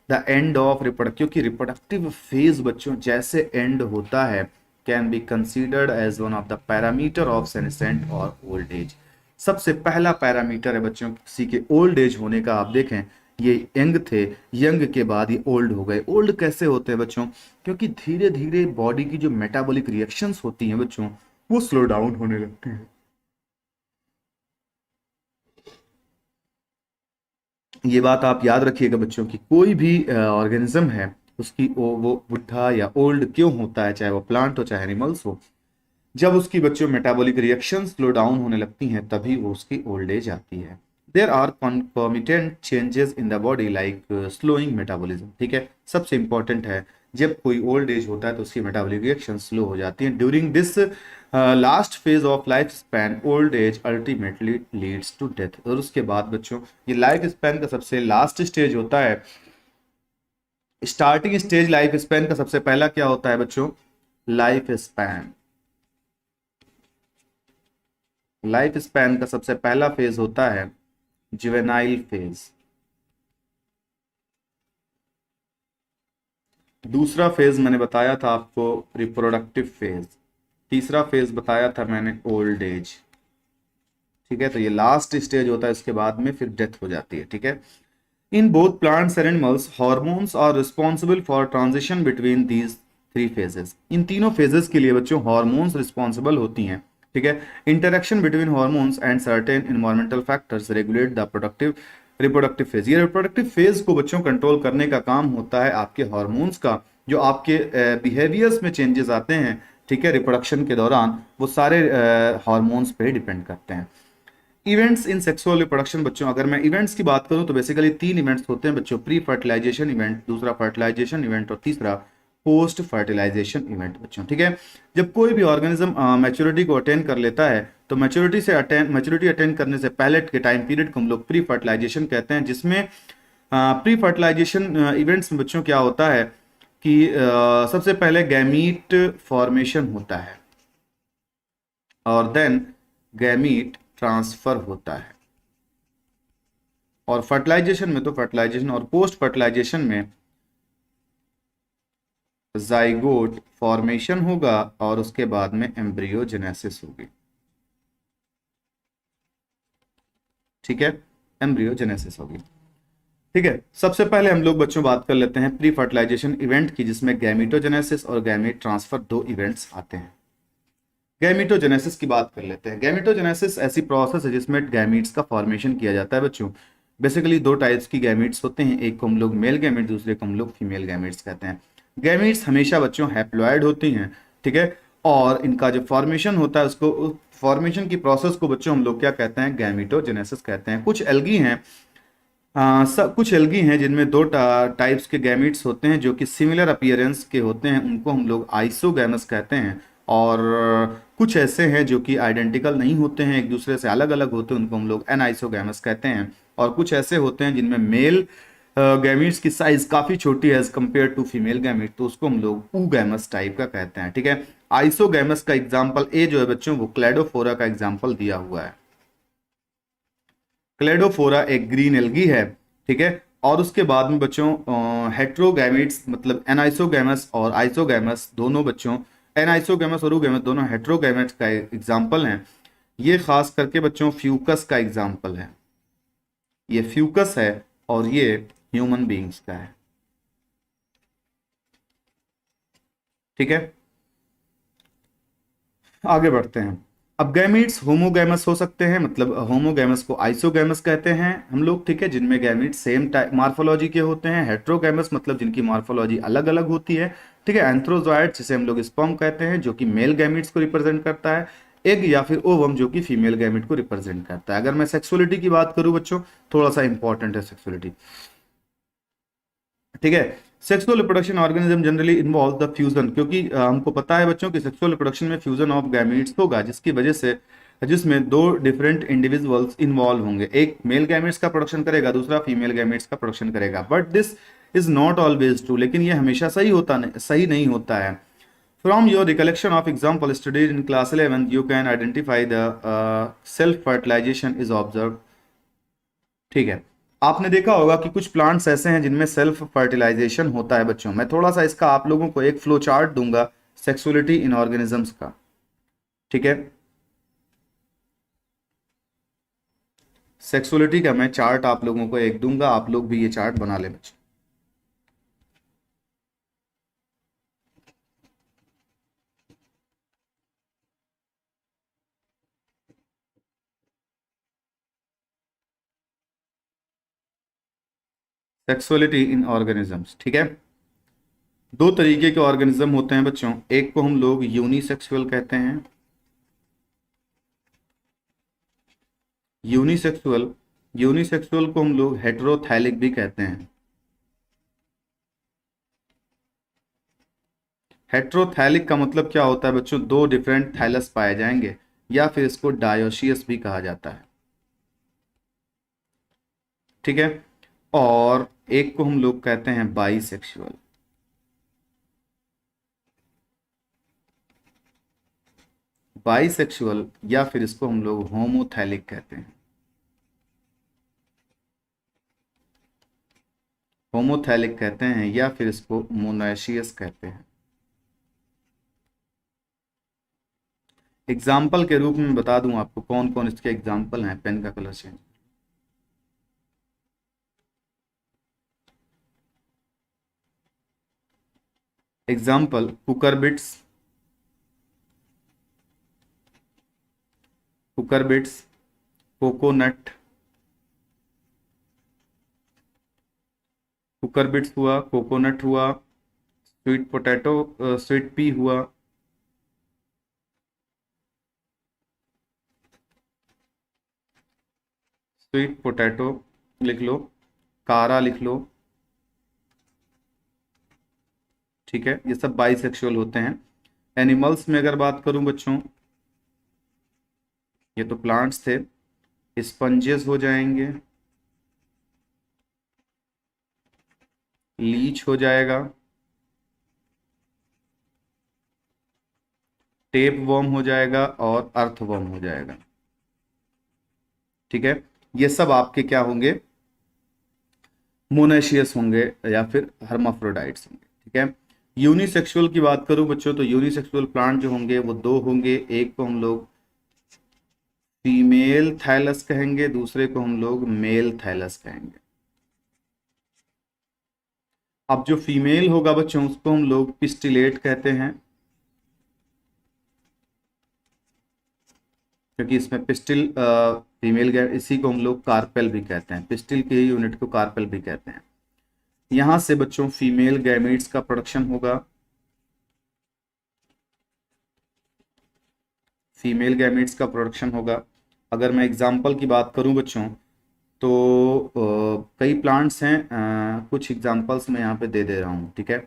द एंड ऑफ रिप्रोडक्ट, क्योंकि रिप्रोडक्टिव फेज बच्चों जैसे एंड होता है can be considered as one of the parameter of senescent और ओल्ड एज। सबसे पहला पैरामीटर है बच्चों किसी के ओल्ड एज होने का। आप देखें ये यंग थे, यंग के बाद ये ओल्ड हो गए। ओल्ड कैसे होते हैं बच्चों, क्योंकि धीरे धीरे बॉडी की जो मेटाबॉलिक रिएक्शंस होती हैं बच्चों वो स्लो डाउन होने लगती है। ये बात आप याद रखिएगा बच्चों की कोई भी ऑर्गेनिज्म है उसकी वो बुढ़ा या ओल्ड क्यों होता है, चाहे वो प्लांट हो चाहे एनिमल्स हो, जब उसकी बच्चों मेटाबॉलिक रिएक्शन स्लो डाउन होने लगती हैं तभी वो उसकी ओल्ड एज आती है। There are concomitant changes in the body like slowing metabolism, ठीक है। सबसे इंपॉर्टेंट है जब कोई ओल्ड एज होता है तो उसकी मेटाबॉलिक रिएक्शन स्लो हो जाती है। During this last phase of life span old age ultimately leads to death. और उसके बाद बच्चों ये लाइफ स्पैन का सबसे लास्ट स्टेज होता है। स्टार्टिंग स्टेज लाइफ स्पैन का सबसे पहला क्या होता है बच्चों, लाइफ स्पैन, लाइफ स्पैन का सबसे पहला फेज होता है जुवेनाइल फेज। दूसरा फेज मैंने बताया था आपको रिप्रोडक्टिव फेज। तीसरा फेज बताया था मैंने ओल्ड एज। ठीक है, तो ये लास्ट स्टेज होता है, इसके बाद में फिर डेथ हो जाती है। ठीक है, in both plants and animals hormones are responsible for transition between these three phases. इन तीनों फेजेस के लिए बच्चों हॉर्मोन्स रिस्पॉन्सिबल होती हैं। ठीक है, interaction between hormones and certain environmental factors regulate the productive reproductive phase. ये रिप्रोडक्टिव फेज को बच्चों कंट्रोल करने का काम होता है आपके हॉर्मोन्स का। जो आपके बिहेवियर्स में चेंजेस आते हैं, ठीक है, रिप्रोडक्शन के दौरान, वो सारे हॉर्मोन्स पे डिपेंड करते हैं। इवेंट्स इन सेक्सुअल रिप्रोडक्शन बच्चों, अगर मैं इवेंट्स की बात करूं तो बेसिकली तीन इवेंट्स होते हैं बच्चों। प्री फर्टिलाइजेशन इवेंट, दूसरा फर्टिलाइजेशन इवेंट और तीसरा पोस्ट फर्टिलाइजेशन इवेंट बच्चों। ठीक है, जब कोई भी ऑर्गेनिज्म मैच्योरिटी को अटेन कर लेता है तो मैच्योरिटी अटेन करने से पहले के टाइम पीरियड को हम लोग प्री फर्टिलाइजेशन कहते हैं, जिसमें प्री फर्टिलाइजेशन इवेंट्स में बच्चों क्या होता है कि सबसे पहले गैमीट फॉर्मेशन होता है और देन गैमीट ट्रांसफर होता है। और फर्टिलाइजेशन में तो फर्टिलाइजेशन और पोस्ट फर्टिलाइजेशन में जाइगोट फॉर्मेशन होगा और उसके बाद में एम्ब्रियोजेनेसिस होगी। ठीक है, एम्ब्रियोजेनेसिस होगी। ठीक है, सबसे पहले हम लोग बच्चों बात कर लेते हैं प्री फर्टिलाइजेशन इवेंट की, जिसमें गैमीटोजेनेसिस और गैमीट ट्रांसफर दो इवेंट्स आते हैं। गैमीटोजेनेसिस की बात कर लेते हैं। गैमीटोजेनेसिस ऐसी प्रोसेस है जिसमें गैमीट्स का फॉर्मेशन किया जाता है बच्चों। बेसिकली दो टाइप्स की गैमीट्स होते हैं, एक को हम लोग मेल गैमीट, दूसरे को हम लोग फीमेल गैमीट्स कहते हैं। गैमीट्स हमेशा बच्चों हैप्लॉयड होती हैं। ठीक है, और इनका जो फॉर्मेशन होता है उसको, फॉर्मेशन की प्रोसेस को बच्चों हम लोग क्या कहते हैं, गैमीटोजेनेसिस कहते हैं। कुछ एल्गी हैं, कुछ एल्गी हैं जिनमें दो टाइप्स के गैमीट्स होते हैं जो कि सिमिलर अपीयरेंस के होते हैं, उनको हम लोग आइसोगैमस कहते हैं। और कुछ ऐसे हैं जो कि आइडेंटिकल नहीं होते हैं, एक दूसरे से अलग अलग होते हैं, उनको हम लोग एनाइसोगैमस कहते हैं। और कुछ ऐसे होते हैं जिनमें मेल गैमीट्स की साइज काफी छोटी है as compare to female gamete, तो उसको हम लोग ऊगैमस टाइप का कहते हैं। ठीक है, आइसोगैमस का एग्जाम्पल ए जो है बच्चों, वो क्लेडोफोरा का एग्जाम्पल दिया हुआ है। क्लेडोफोरा एक ग्रीन एल्गी है। ठीक है, और उसके बाद में बच्चों हेट्रोगैमेट्स मतलब एनाइसोगैमस और आइसोगैमस दोनों बच्चों, एनाइसोगैमस और ऊगैमस दोनों हेट्रोगैमेट्स का एग्जाम्पल हैं। ये खास करके बच्चों फ्यूकस का एग्जाम्पल है। ये फ्यूकस है और ये ह्यूमन बीइंग्स का है। ठीक है, आगे बढ़ते हैं। अब गैमीट्स होमोगैमस हो सकते हैं, मतलब होमोगैमस को आइसोगैमस कहते हैं हम लोग। ठीक है, जिनमें गैमीट्स सेम मार्फोलॉजी के होते हैं। हेट्रोगैमस मतलब जिनकी मार्फोलॉजी अलग अलग होती है। ठीक है, एंथ्रोजॉइड जिसे हम लोग स्पर्म कहते हैं, जो कि मेल गैमीट्स को रिप्रेजेंट करता है। एग या फिर ओवम जो कि फीमेल गैमीट को रिप्रेजेंट करता है। अगर मैं सेक्सुअलिटी की बात करूं बच्चों, थोड़ा सा इंपॉर्टेंट है सेक्सुअलिटी। ठीक है, sexual reproduction organism generally involve the fusion, क्योंकि हमको पता है बच्चों कि सेक्सुअल रिप्रोडक्शन में फ्यूजन ऑफ गैमीट्स होगा, जिसकी वजह से, जिसमें दो डिफरेंट इंडिविजुअल्स इन्वॉल्व होंगे। एक मेल गैमीट्स का प्रोडक्शन करेगा, दूसरा फीमेल गैमीट्स का प्रोडक्शन करेगा। But this is not always true, लेकिन ये हमेशा सही नहीं होता है। From your recollection of example studied in class 11 you can identify the self fertilisation is observe. ठीक है, आपने देखा होगा कि कुछ प्लांट्स ऐसे हैं जिनमें सेल्फ फर्टिलाइजेशन होता है बच्चों। मैं थोड़ा सा इसका आप लोगों को एक फ्लो चार्ट दूंगा सेक्सुअलिटी इन ऑर्गेनिजम्स का। ठीक है, सेक्सुअलिटी का मैं चार्ट आप लोगों को एक दूंगा, आप लोग भी ये चार्ट बना ले बच्चों। सेक्सुअलिटी इन ऑर्गेनिजम्स। ठीक है, दो तरीके के ऑर्गेनिज्म होते हैं बच्चों, एक को हम लोग यूनिसेक्सुअल कहते हैं। यूनिसेक्सुअल यूनिसेक्सुअल को हम लोग हेटेरोथैलिक भी कहते हैं। हेट्रोथैलिक का मतलब क्या होता है बच्चों, दो डिफरेंट थैलस पाए जाएंगे, या फिर इसको डायोशियस भी कहा जाता है। ठीक है, और एक को हम लोग कहते हैं बाइसेक्सुअल। बाइसेक्सुअल या फिर इसको हम लोग होमोथैलिक कहते हैं। होमोथैलिक कहते हैं या फिर इसको मोनाशियस कहते हैं। एग्जाम्पल के रूप में बता दूं आपको कौन कौन इसके एग्जाम्पल हैं। पेन का colour change. Example cooker bits, coconut, cooker bits हुआ, कोकोनट हुआ, स्वीट पोटैटो, स्वीट पी हुआ, स्वीट पोटैटो लिख लो, कारा लिख लो, ठीक है। ये सब बाइसेक्सुअल होते हैं। एनिमल्स में अगर बात करूं बच्चों, ये तो प्लांट्स थे, स्पंजेस हो जाएंगे, लीच हो जाएगा, टेप वर्म हो जाएगा और अर्थ वर्म हो जाएगा, ठीक है। ये सब आपके क्या होंगे, मोनेशियस होंगे या फिर हर्माफ्रोडाइट्स होंगे, ठीक है। यूनिसेक्सुअल की बात करूं बच्चों तो यूनिसेक्सुअल प्लांट जो होंगे वो दो होंगे, एक को हम लोग फीमेल थैलस कहेंगे, दूसरे को हम लोग मेल थैलस कहेंगे। अब जो फीमेल होगा बच्चों उसको हम लोग पिस्टिलेट कहते हैं, क्योंकि इसमें पिस्टिल फीमेल गैर, इसी को हम लोग कार्पेल भी कहते हैं, पिस्टिल के ही यूनिट को कार्पेल भी कहते हैं। यहां से बच्चों फीमेल गैमीट्स का प्रोडक्शन होगा, फीमेल गैमीट्स का प्रोडक्शन होगा। अगर मैं एग्जांपल की बात करूं बच्चों तो कई प्लांट्स हैं, कुछ एग्जांपल्स मैं यहाँ पे दे दे रहा हूँ, ठीक है।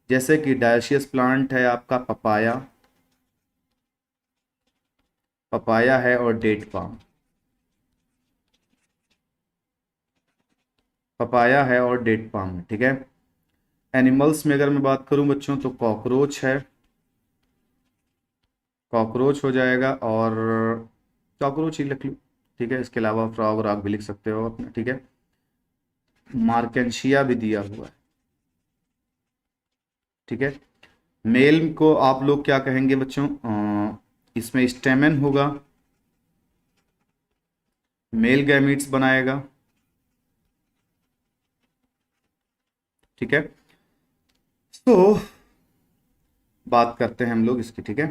जैसे कि डायशियस प्लांट है आपका पपाया, पपाया है और डेट पाम, पपाया है और डेट पाम है, ठीक है। एनिमल्स में अगर मैं बात करूं बच्चों तो कॉकरोच है, कॉकरोच हो जाएगा और कॉकरोच ही लिख लो, ठीक है। इसके अलावा फ्रॉग रॉक भी लिख सकते हो अपने, ठीक है। मार्केंशिया भी दिया हुआ है, ठीक है। मेल को आप लोग क्या कहेंगे बच्चों, इसमें स्टेमेन होगा, मेल गैमीट्स बनाएगा, ठीक है। तो बात करते हैं हम लोग इसकी, ठीक है।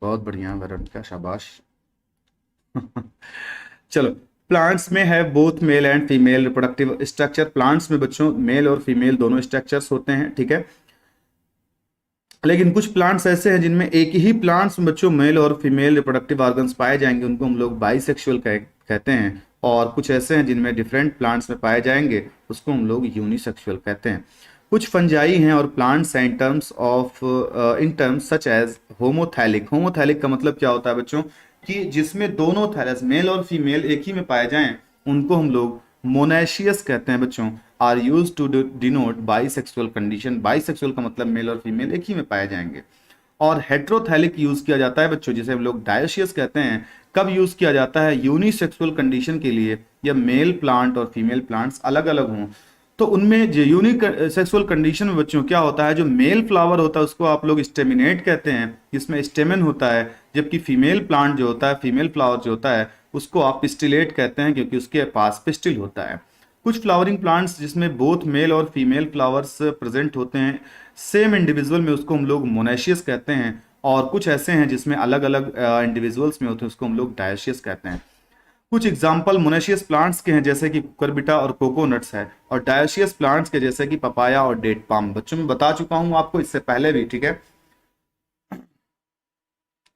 बहुत बढ़िया वरुण का, शाबाश। चलो, प्लांट्स में है both male and female reproductive structure. Plants में बच्चों मेल और फीमेल दोनों स्ट्रक्चर्स होते हैं, ठीक है। लेकिन कुछ प्लांट्स ऐसे हैं जिनमें एक ही प्लांट्स में बच्चों मेल और फीमेल रिप्रोडक्टिव ऑर्गन्स पाए जाएंगे, उनको हम लोग बाइसेक्सुअल कहते हैं। और कुछ ऐसे हैं जिनमें डिफरेंट प्लांट्स में पाए जाएंगे, उसको हम लोग यूनिसेक्सुअल कहते हैं। कुछ फंजाई हैं और प्लांट्स हैं in terms such as homothallic. Homothallic का मतलब क्या होता है बच्चों, कि जिसमें दोनों थैलस मेल और फीमेल एक ही में पाए जाएं, उनको हम लोग मोनेशियस कहते हैं बच्चों। Are use to denote bisexual condition. Bisexual का मतलब मेल और फीमेल एक ही में पाए जाएंगे। और हेट्रोथैलिक यूज किया जाता है बच्चों, जिसे हम लोग डायोशियस कहते हैं, कब यूज किया जाता है, यूनिसेक्सुअल कंडीशन के लिए, या मेल प्लांट और फीमेल प्लांट्स अलग अलग हों तो उनमें जो यूनिक सेक्सुअल कंडीशन में बच्चों क्या होता है, जो मेल फ्लावर होता है उसको आप लोग स्टेमिनेट कहते हैं, जिसमें स्टेमन होता है। जबकि फीमेल प्लांट जो होता है, फीमेल फ्लावर जो होता है, उसको आप पिस्टिलेट कहते हैं, क्योंकि उसके पास पिस्टिल होता है। कुछ फ्लावरिंग प्लांट्स जिसमें बोथ मेल और फीमेल फ्लावर्स प्रेजेंट होते हैं सेम इंडिविजुअल में, उसको हम लोग मोनेशियस कहते हैं। और कुछ ऐसे हैं जिसमें अलग अलग इंडिविजुअल्स में होते हैं, उसको हम लोग डायोशियस कहते हैं। कुछ एग्जाम्पल मोनेशियस प्लांट्स के हैं जैसे कि कुकरबिटा और कोकोनट्स है, और डायोशियस प्लांट्स के जैसे कि पपाया और डेट पाम। बच्चों में बता चुका हूं आपको इससे पहले भी, ठीक है।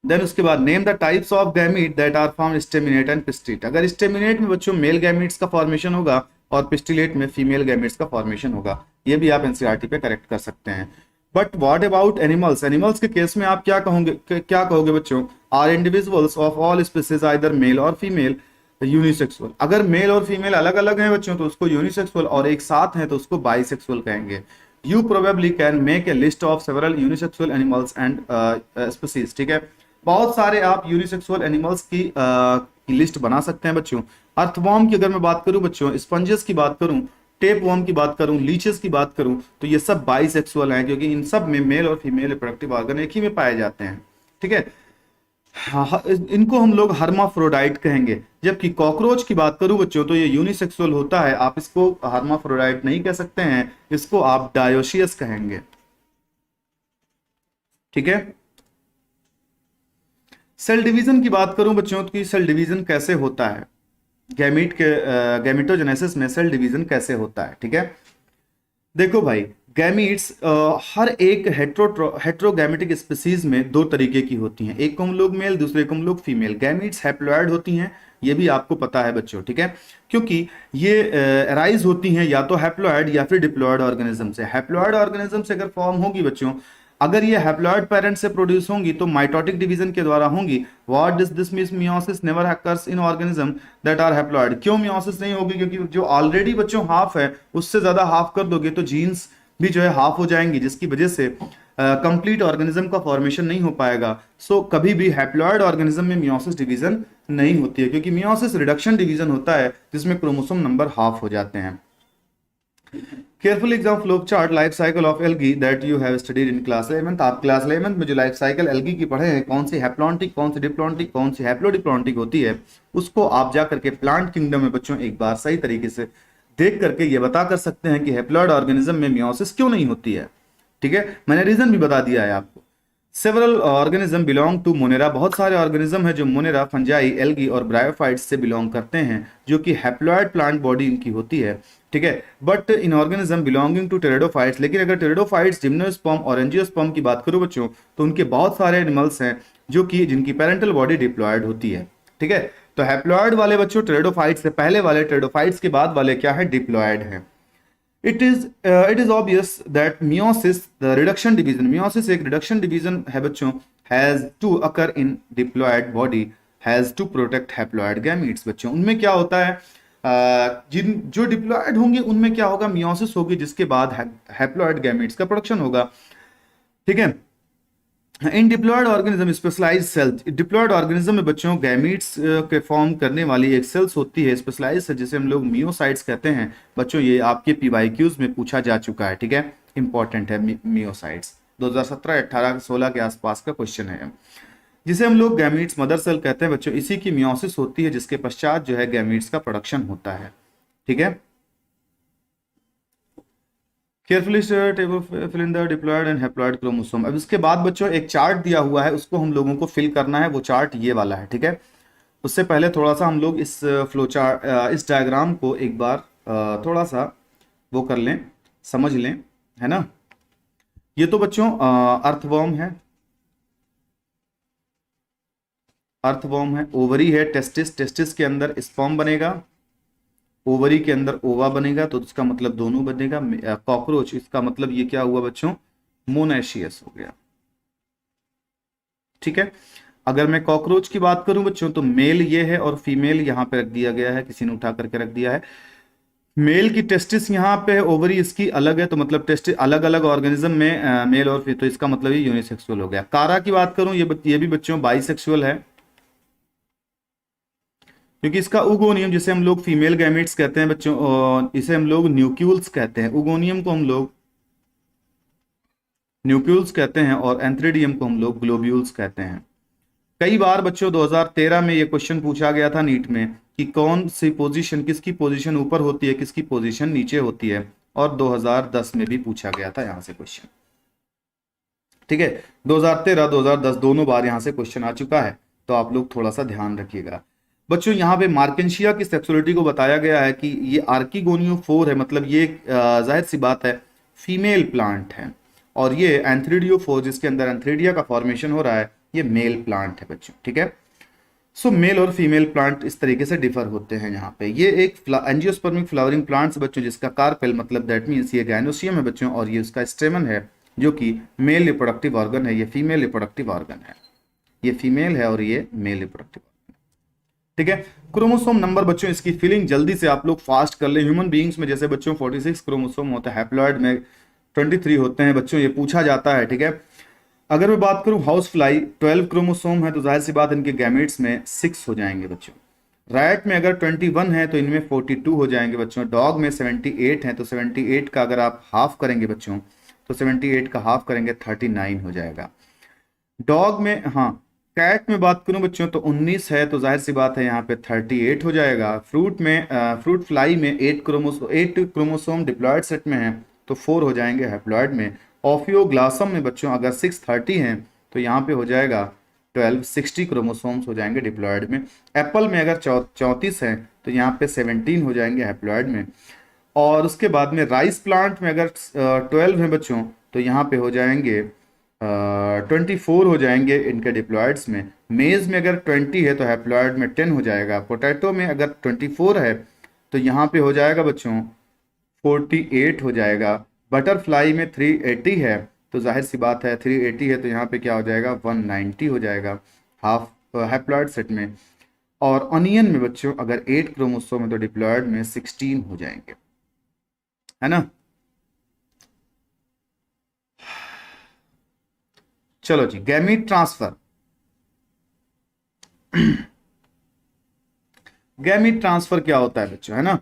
देन उसके बाद name the types of gamete that are found staminate and pistillate. अगर स्टेमिनेट में बच्चों मेल गैमीट्स का फॉर्मेशन होगा और पिस्टिलेट में फीमेल गैमीट्स का फॉर्मेशन होगा। ये भी आप एनसीईआरटी पे करेक्ट कर सकते हैं। But what about animals, animals के केस में आप क्या कहोगे बच्चों, are individuals of all species either male और फीमेल यूनिसेक्सुअल। अगर मेल और फीमेल अलग अलग हैं बच्चों तो उसको यूनिसेक्सुअल, और एक साथ हैं तो उसको बाइसेक्सुअल कहेंगे। You probably can make a list of several unisexual animals and species, ठीक है। बहुत सारे आप यूनिसेक्सुअल एनिमल्स की लिस्ट बना सकते हैं बच्चों। अर्थवॉर्म की अगर मैं बात करूं बच्चों, स्पंजेस की बात करूं टेप वर्म की बात करूं, लीचेस की बात करूं, तो ये सब बाइसेक्सुअल हैं, क्योंकि इन सब में मेल और फीमेल रिप्रोडक्टिव ऑर्गन एक ही में पाए जाते हैं। ठीक है, हाँ, इनको हम लोग हर्माफ्रोडाइट कहेंगे। जबकि कॉकरोच की बात करूं बच्चों, तो ये यूनिसेक्सुअल होता है, आप इसको हर्माफ्रोडाइट नहीं कह सकते हैं, इसको आप डायोशियस कहेंगे। ठीक है, सेल डिवीजन की बात करूं बच्चों, तो सेल डिवीजन कैसे होता है, गैमीट के गैमिटोजेनेसिस में सेल डिवीजन कैसे होता है। ठीक है, देखो भाई, गैमीट्स हर एक हेट्रोगैमेटिक स्पीसीज में दो तरीके की होती हैं, एक को हम लोग मेल, दूसरे को हम लोग फीमेल। गैमीट्स हैप्लॉयड होती हैं, ये भी आपको पता है बच्चों। ठीक है, क्योंकि ये अराइज होती हैं या तो हैप्लॉयड या फिर डिप्लॉयड ऑर्गेनिज्म से। हैप्लॉयड ऑर्गेनिज्म से अगर फॉर्म होगी बच्चों, अगर ये हैप्लॉयड पेरेंट से प्रोड्यूस होंगी तो माइटोटिक डिवीजन के द्वारा होंगी। What does this means meiosis never occurs in organism that are haploid. क्यों मियोसिस नहीं होगी? क्योंकि जो ऑलरेडी बच्चों हाफ है, उससे ज्यादा हाफ कर दोगे तो जीन्स भी जो है हाफ हो जाएंगी, जिसकी वजह से कंप्लीट ऑर्गेनिज्म का फॉर्मेशन नहीं हो पाएगा। सो कभी भी हैप्लॉयड ऑर्गेनिज्म में मियोसिस डिवीजन नहीं होती है, क्योंकि मियोसिस रिडक्शन डिवीजन होता है जिसमें क्रोमोसोम नंबर हाफ हो जाते हैं। Careful exam flow chart life cycle of algae that you have studied in class 11th। आप क्लास 11th में जो लाइफ साइकिल एल्गी की पढ़े हैं, कौन सी हैप्लॉन्टिक, कौन सी डिप्लॉन्टिक, कौन सी हैप्लोडिप्लॉन्टिक होती है, उसको आप जा करके प्लांट किंगडम में बच्चों एक बार सही तरीके से देख करके ये बता कर सकते हैं कि हैप्लॉयड ऑर्गेनिज्म में मियोसिस क्यों नहीं होती है। ठीक है, मैंने रीजन भी बता दिया है आपको। Several organism belong to monera. बहुत सारे ऑर्गेनिज्म है जो मोनेरा, फंजाई, एल्गी और ब्रायोफाइट्स से बिलोंग करते हैं, जो कि हैप्लॉयड प्लांट बॉडी इनकी होती है। ठीक है, but in organism belonging to pteridophytes, लेकिन अगर टेरिडोफाइट्स, जिम्नोस्पर्म और एंजियोस्पर्म की बात करूं बच्चों, तो उनके बहुत सारे एनिमल्स हैं जो कि जिनकी पेरेंटल बॉडी डिप्लॉयड होती है। ठीक है, तो हैप्लॉयड वाले बच्चों टेरिडोफाइट्स से पहले वाले, टेरिडोफाइट्स के बाद वाले क्या है? डिप्लॉयड है। it is obvious that meiosis, the reduction division, meiosis एक reduction division है बच्चों, has to occur in diploid body, has to protect haploid gametes। बच्चों उनमें क्या होता है, जिन जो डिप्लॉयड होंगे उनमें क्या होगा? मियोसिस होगी, जिसके बाद हैप्लॉयड गैमेट्स का प्रोडक्शन होगा। ठीक है, in diploid organism specialise cells, diploid organism में बच्चों गैमीट्स के फॉर्म करने वाली एक सेल्स होती है, स्पेशलाइज है, जिसे हम लोग मियोसाइट्स कहते हैं। बच्चों ये आपके पीवाईक्यूज में पूछा जा चुका है। ठीक है, इंपॉर्टेंट है मियोसाइट्स, 2017, 18, 16 के आसपास का क्वेश्चन है। जिसे हम लोग गैमीट्स मदर सेल कहते हैं बच्चों, इसी की मियोसिस होती है, जिसके पश्चात जो है गैमीट्स का प्रोडक्शन होता है। ठीक है, carefully table fill in the diploid and haploid chromosome. अब इसके बाद बच्चों एक चार्ट दिया हुआ है, उसको हम लोगों को फिल करना है। वो चार्ट ये वाला है। ठीक है, उससे पहले थोड़ा सा हम लोग इस फ्लो चार्ट, इस डायग्राम को एक बार थोड़ा सा वो कर लें, समझ लें, है ना। ये तो बच्चों अर्थवर्म है, अर्थवर्म है, ओवरी है, टेस्टिस, टेस्टिस के अंदर स्पर्म बनेगा, ओवरी के अंदर ओवा बनेगा, तो इसका मतलब दोनों बनेगा। कॉकरोच, इसका मतलब ये क्या हुआ बच्चों? मोनेशियस हो गया। ठीक है, अगर मैं कॉकरोच की बात करूं बच्चों, तो मेल ये है और फीमेल यहां पे रख दिया गया है, किसी ने उठा करके रख दिया है। मेल की टेस्टिस यहाँ पे है, ओवरी इसकी अलग है, तो मतलब टेस्टिस अलग अलग ऑर्गेनिज्म में मेल और तो इसका मतलब ये यूनिसेक्सुअल हो गया। कारा की बात करूं, ये भी बच्चों बाइसेक्सुअल है, क्योंकि इसका उगोनियम, जिसे हम लोग फीमेल गैमेट्स कहते हैं बच्चों, इसे हम लोग न्यूक्यूल्स कहते हैं। उगोनियम को हम लोग न्यूक्यूल्स कहते हैं और एंथ्रेडियम को हम लोग ग्लोब्यूल्स कहते हैं। कई बार बच्चों 2013 में ये क्वेश्चन पूछा गया था नीट में कि कौन सी पोजीशन, किसकी पोजीशन ऊपर होती है, किसकी पोजीशन नीचे होती है, और 2010 में भी पूछा गया था यहां से क्वेश्चन। ठीक है, 2013, 2010 दोनों बार यहां से क्वेश्चन आ चुका है, तो आप लोग थोड़ा सा ध्यान रखिएगा। बच्चों यहाँ पे मार्केंशिया की सेक्सुअलिटी को बताया गया है कि ये आर्किगोनियोफोर है, मतलब ये जाहिर सी बात है फीमेल प्लांट है, और ये एंथ्रीडियोफोर, जिसके अंदर एंथ्रीडिया का फॉर्मेशन हो रहा है, ये मेल प्लांट है बच्चों। ठीक है, सो मेल और फीमेल प्लांट इस तरीके से डिफर होते हैं यहाँ पे। ये एक एंजियोस्पर्मिक फ्लावरिंग प्लांट्स बच्चों, जिसका कार्पेल मतलब दैट मीन्स ये गायनोसियम है बच्चों, और ये उसका स्टेमन है, जो कि मेल रिप्रोडक्टिव ऑर्गन है, ये फीमेल रिप्रोडक्टिव ऑर्गन है, ये फीमेल है और ये मेल रिप्रोडक्टिव। ठीक है, क्रोमोसोम नंबर बच्चों, इसकी फिलिंग जल्दी से आप लोग फास्ट कर ले। ह्यूमन बीइंग्स में जैसे बच्चों 46 क्रोमोसोम होता है, हैप्लॉयड में 23 होते हैं बच्चों, ये पूछा जाता है। ठीक है, अगर मैं बात करूं हाउस फ्लाई 12 क्रोमोसोम है, तो जाहिर सी बात इनके गैमेट्स में 6 हो जाएंगे बच्चों। रैट में अगर 21 है तो इनमें 42 हो जाएंगे बच्चों। डॉग में 78 है तो 78 का अगर आप हाफ करेंगे बच्चों, तो 78 का हाफ करेंगे 39 हो जाएगा। डॉग में, हाँ, कैट में बात करूं बच्चों तो 19 है तो जाहिर सी बात है यहाँ पे 38 हो जाएगा। फ्रूट में फ्रूट फ्लाई में 8 क्रोमोसोम डिप्लॉयड सेट में है तो 4 हो जाएंगे हैप्लॉयड में। ऑफियोग्लासम में बच्चों अगर 630 है तो यहाँ पे हो जाएगा 12, 60 क्रोमोसोम्स हो जाएंगे डिप्लॉयड में। एप्पल में अगर 34 है तो यहाँ पे 17 हो जाएंगे हैप्लॉयड में। और उसके बाद में राइस प्लांट में अगर 12 है बच्चों तो यहाँ पे हो जाएंगे 24 हो जाएंगे इनके डिप्लॉयड्स में। मेज में अगर 20 है तो हैप्लॉयड में 10 हो जाएगा। पोटैटो में अगर 24 है तो यहाँ पे हो जाएगा बच्चों 48 हो जाएगा। बटरफ्लाई में 380 है तो जाहिर सी बात है 380 है तो यहाँ पे क्या हो जाएगा 190 हो जाएगा हाफ हैप्लॉयड सेट में। और अनियन में बच्चों अगर 8 क्रोमोसोम है तो डिप्लॉयड में 16 हो जाएंगे, है ना। चलो जी, गैमीट ट्रांसफर। गैमीट ट्रांसफर क्या होता है बच्चों, है ना।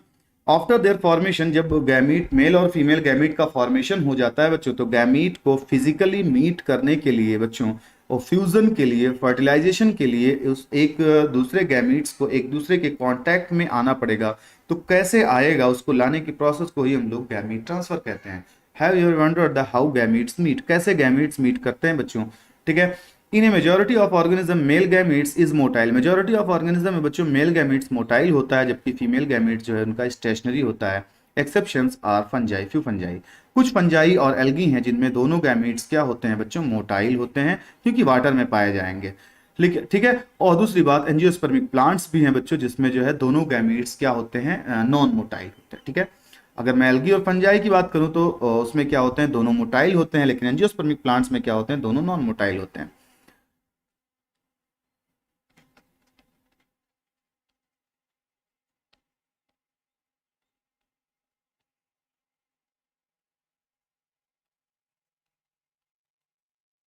आफ्टर देयर फॉर्मेशन, जब गैमीट मेल और फीमेल गैमीट का फॉर्मेशन हो जाता है बच्चों, तो गैमीट को फिजिकली मीट करने के लिए बच्चों और फ्यूजन के लिए, फर्टिलाइजेशन के लिए उस एक दूसरे गैमीट्स को एक दूसरे के कांटेक्ट में आना पड़ेगा। तो कैसे आएगा, उसको लाने की प्रोसेस को ही हम लोग गैमीट ट्रांसफर कहते हैं। Have you wondered the how gametes meet, कैसे गैमीट्स मीट करते हैं बच्चों, ठीक है। In a majority of organism male gametes is motile, majority of organism में बच्चों मेल गैमीट्स मोटाइल होता है जबकि फीमेल गैमीट्स जो है उनका स्टेशनरी होता है। Exceptions are fungi, few fungi, कुछ फंजाई और एल्गी हैं जिनमें दोनों गैमीट्स क्या होते हैं बच्चों, मोटाइल होते हैं क्योंकि वाटर में पाए जाएंगे, ठीक है। और दूसरी बात, एंजियोस्पर्मिक प्लांट्स भी हैं बच्चों जिसमें जो है दोनों गैमीट्स क्या होते हैं, नॉन मोटाइल होते हैं, ठीक है। अगर मैं एल्गी और फंजाई की बात करूं तो उसमें क्या होते हैं, दोनों मोटाइल होते हैं, लेकिन एंजियोस्पर्मिक प्लांट्स में क्या होते हैं, दोनों नॉन मोटाइल होते हैं।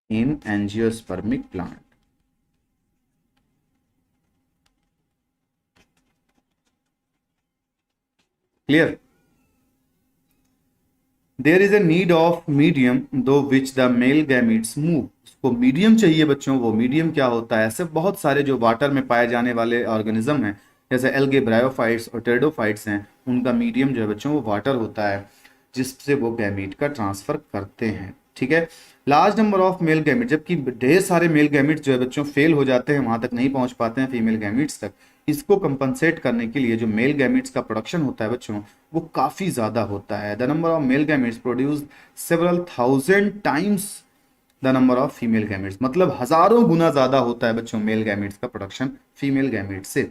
In angiospermic plant, clear. There is a need of medium through which the male gametes move, उसको मीडियम चाहिए बच्चों। वो मीडियम क्या होता है, ऐसे बहुत सारे जो वाटर में पाए जाने वाले ऑर्गेनिज्म हैं जैसे एल्गे, ब्रायोफाइट्स और टेरिडोफाइट्स हैं, उनका मीडियम जो है बच्चों वो वाटर होता है जिससे वो गैमीट का ट्रांसफर करते हैं, ठीक है। Large number of male gamete, जबकि ढेर सारे मेल गैमीट्स जो है बच्चों फेल हो जाते हैं, वहां तक नहीं पहुंच पाते हैं फीमेल गैमीट्स तक। इसको कंपनसेट करने के लिए जो मेल गैमीट्स का प्रोडक्शन होता है बच्चों वो काफी ज्यादा होता है। The number of male gametes produce several thousand times the number of female gametes, मतलब हजारों गुना ज्यादा होता है बच्चों मेल गैमीट्स का प्रोडक्शन फीमेल गैमीट्स से।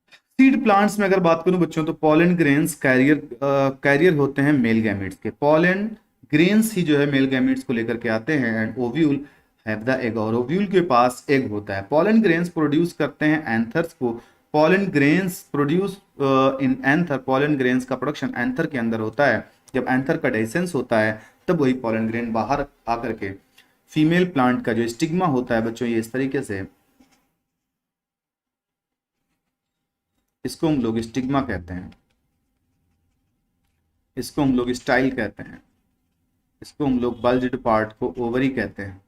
सीड प्लांट्स में अगर बात करूं बच्चों तो पॉलन ग्रेन्स कैरियर होते हैं मेल गैमीट्स के। पॉलन ग्रेन्स ही जो है मेल गैमीट्स को लेकर के आते हैं। And ovule have the egg, और ओव्यूल के पास एग होता है। पॉलन ग्रेन्स प्रोड्यूस करते हैं एंथर्स को। Pollen grains produce in anther, pollen grains का प्रोडक्शन एंथर के अंदर होता है। जब एंथर का डेसेंस होता है तब वही पॉलन ग्रेन बाहर आकर के फीमेल प्लांट का जो स्टिग्मा होता है बच्चों, ये इस तरीके से, इसको हम लोग स्टिग्मा कहते हैं, इसको हम लोग स्टाइल कहते हैं, इसको हम लोग बल्ज्ड पार्ट को ओवरी कहते हैं।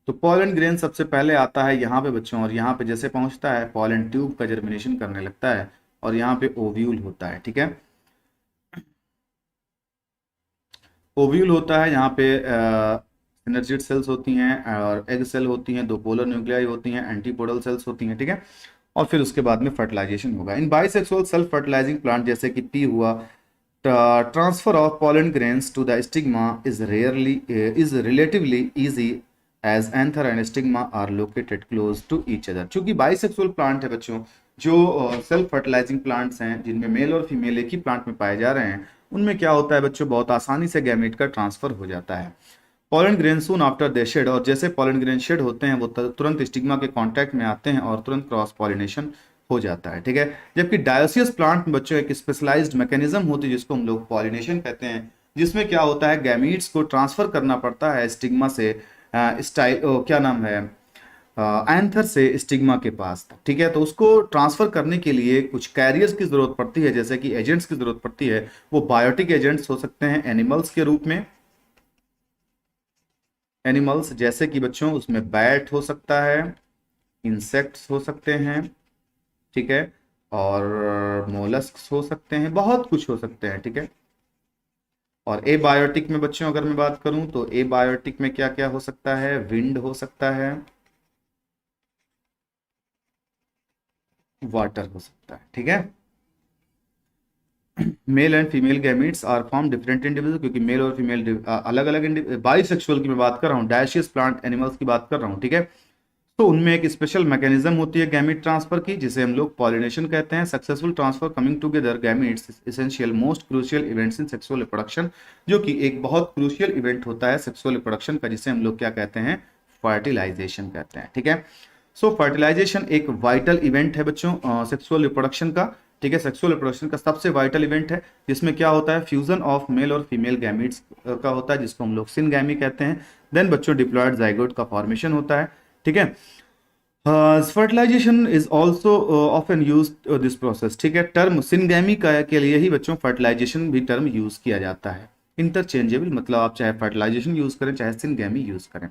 तो पॉलन ग्रेन सबसे पहले आता है यहाँ पे बच्चों, और यहाँ पे जैसे पहुंचता है पॉलन ट्यूब का जर्मिनेशन करने लगता है और यहाँ पे ओव्यूल होता है, ठीक है। ओव्यूल होता है, यहाँ पे सिनर्जिड सेल्स होती हैं और एग सेल होती हैं, दो पोलर न्यूक्लियाई होती हैं, एंटीपोडल सेल्स होती हैं, ठीक है। और फिर उसके बाद में फर्टिलाइजेशन होगा। इन बाइसेक्सुअल सेल्फ फर्टिलाइजिंग प्लांट जैसे कि पी हुआ, transfer of pollen grains to the stigma is relatively easy as anther and stigma are located close to each other। चूंकि बाइसेक्सुअल प्लांट है बच्चों, जो सेल्फ फर्टिलाइजिंग प्लांट्स हैं जिनमें मेल और फीमेल एक ही प्लांट में पाए जा रहे हैं, उनमें क्या होता है बच्चों, बहुत आसानी से गैमेट का ट्रांसफर हो जाता है। Pollen grain soon after they shed, और जैसे पॉलन ग्रेन शेड होते हैं वो तुरंत स्टिग्मा के कांटेक्ट में आते हैं और तुरंत क्रॉस पॉलिनेशन हो जाता है, ठीक है। जबकि डायोसियस प्लांट में बच्चों एक स्पेशलाइज्ड मैकेनिज्म होती है जिसको हम लोग पॉलिनेशन कहते हैं, जिसमें क्या होता है गैमीट्स को ट्रांसफर करना पड़ता है स्टिग्मा से, स्टाइल क्या नाम है, एंथर से स्टिग्मा के पास था, ठीक है। तो उसको ट्रांसफर करने के लिए कुछ कैरियर्स की जरूरत पड़ती है, जैसे कि एजेंट्स की जरूरत पड़ती है। वो बायोटिक एजेंट्स हो सकते हैं एनिमल्स के रूप में, एनिमल्स जैसे कि बच्चों उसमें बैट हो सकता है, इंसेक्ट्स हो सकते हैं, ठीक है, और मोलस्क्स हो सकते हैं, बहुत कुछ हो सकते हैं, ठीक है। और ए बायोटिक में बच्चों अगर मैं बात करूं तो ए बायोटिक में क्या क्या हो सकता है, विंड हो सकता है, वाटर हो सकता है, ठीक है। Male and female gametes are form different individual, क्योंकि मेल और फीमेल अलग अलग, बाइसेक्सुअल की मैं बात कर रहा हूँ, डायशियस प्लांट एनिमल्स की बात कर रहा हूँ, ठीक है। तो उनमें एक स्पेशल मैकेनिज्म होती है गैमीट ट्रांसफर की, जिसे हम लोग पॉलिनेशन कहते हैं। Successful transfer coming together gametes essential most crucial events in sexual reproduction, जो कि एक बहुत क्रूशियल इवेंट होता है सेक्सुअल रिप्रोडक्शन का, जिसे हम लोग क्या कहते हैं, फर्टिलाइजेशन कहते हैं, ठीक है। सो फर्टिलाइजेशन एक वाइटल इवेंट है बच्चों सेक्सुअल रिप्रोडक्शन का, ठीक है। सेक्सुअल रिप्रोडक्शन का सबसे वाइटल इवेंट है, जिसमें क्या होता है, फ्यूजन ऑफ मेल और फीमेल गैमीट्स का होता है, जिसको हम लोग सिनगैमी कहते हैं। देन बच्चों डिप्लॉयड जाइगोट का फॉर्मेशन होता है, ठीक है। Fertilisation is also often use this process, ठीक है। टर्म सिनगैमी का के लिए ही बच्चों फर्टिलाइजेशन भी टर्म यूज किया जाता है, इंटरचेंजेबल, मतलब आप चाहे फर्टिलाइजेशन यूज करें चाहे सिनगैमी यूज करें,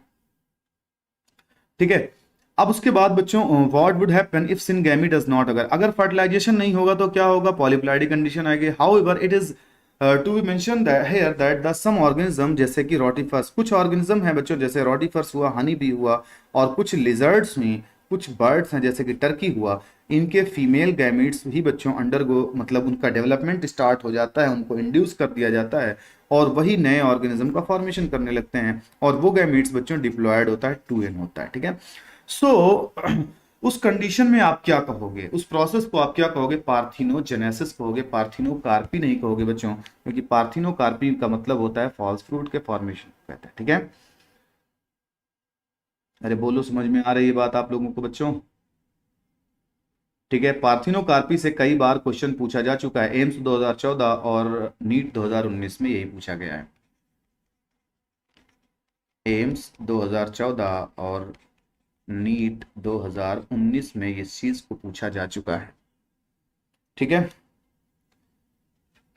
ठीक है। अब उसके बाद बच्चों what would happen if syngamy does not, अगर अगर फर्टिलाइजेशन नहीं होगा तो क्या होगा, पॉलीप्लाइडी कंडीशन आएगी। However it is to be mention here that the some organism, जैसे कि रोटिफर्स, कुछ ऑर्गेनिज्म है बच्चों, जैसे रोटिफर्स हुआ, हनी बी हुआ, और कुछ लिजर्ड्स हुई, कुछ बर्ड्स हैं जैसे कि टर्की हुआ, इनके फीमेल गैमीट्स ही बच्चों अंडरगो, मतलब उनका डेवलपमेंट स्टार्ट हो जाता है, उनको इंड्यूस कर दिया जाता है, और वही नए ऑर्गेनिज्म का फॉर्मेशन करने लगते हैं, और वो गैमीट्स बच्चों डिप्लॉयड होता है, 2n होता है, ठीक है। सो उस कंडीशन में आप क्या कहोगे, उस प्रोसेस को आप क्या कहोगे, पार्थिनोजेनेसिस कहोगे, पार्थिनोकार्पी नहीं कहोगे बच्चों, क्योंकि पार्थिनोकार्पी का मतलब होता है फॉल्स फ्रूट के फॉर्मेशन कहते हैं, ठीक है। अरे बोलो, समझ में आ रही है बात आप लोगों को बच्चों, ठीक है। पार्थिनोकार्पी से कई बार क्वेश्चन पूछा जा चुका है, एम्स 2014 और नीट 2019 में यही पूछा गया है। एम्स 2014 और नीट 2019 में इस चीज को पूछा जा चुका है, ठीक है।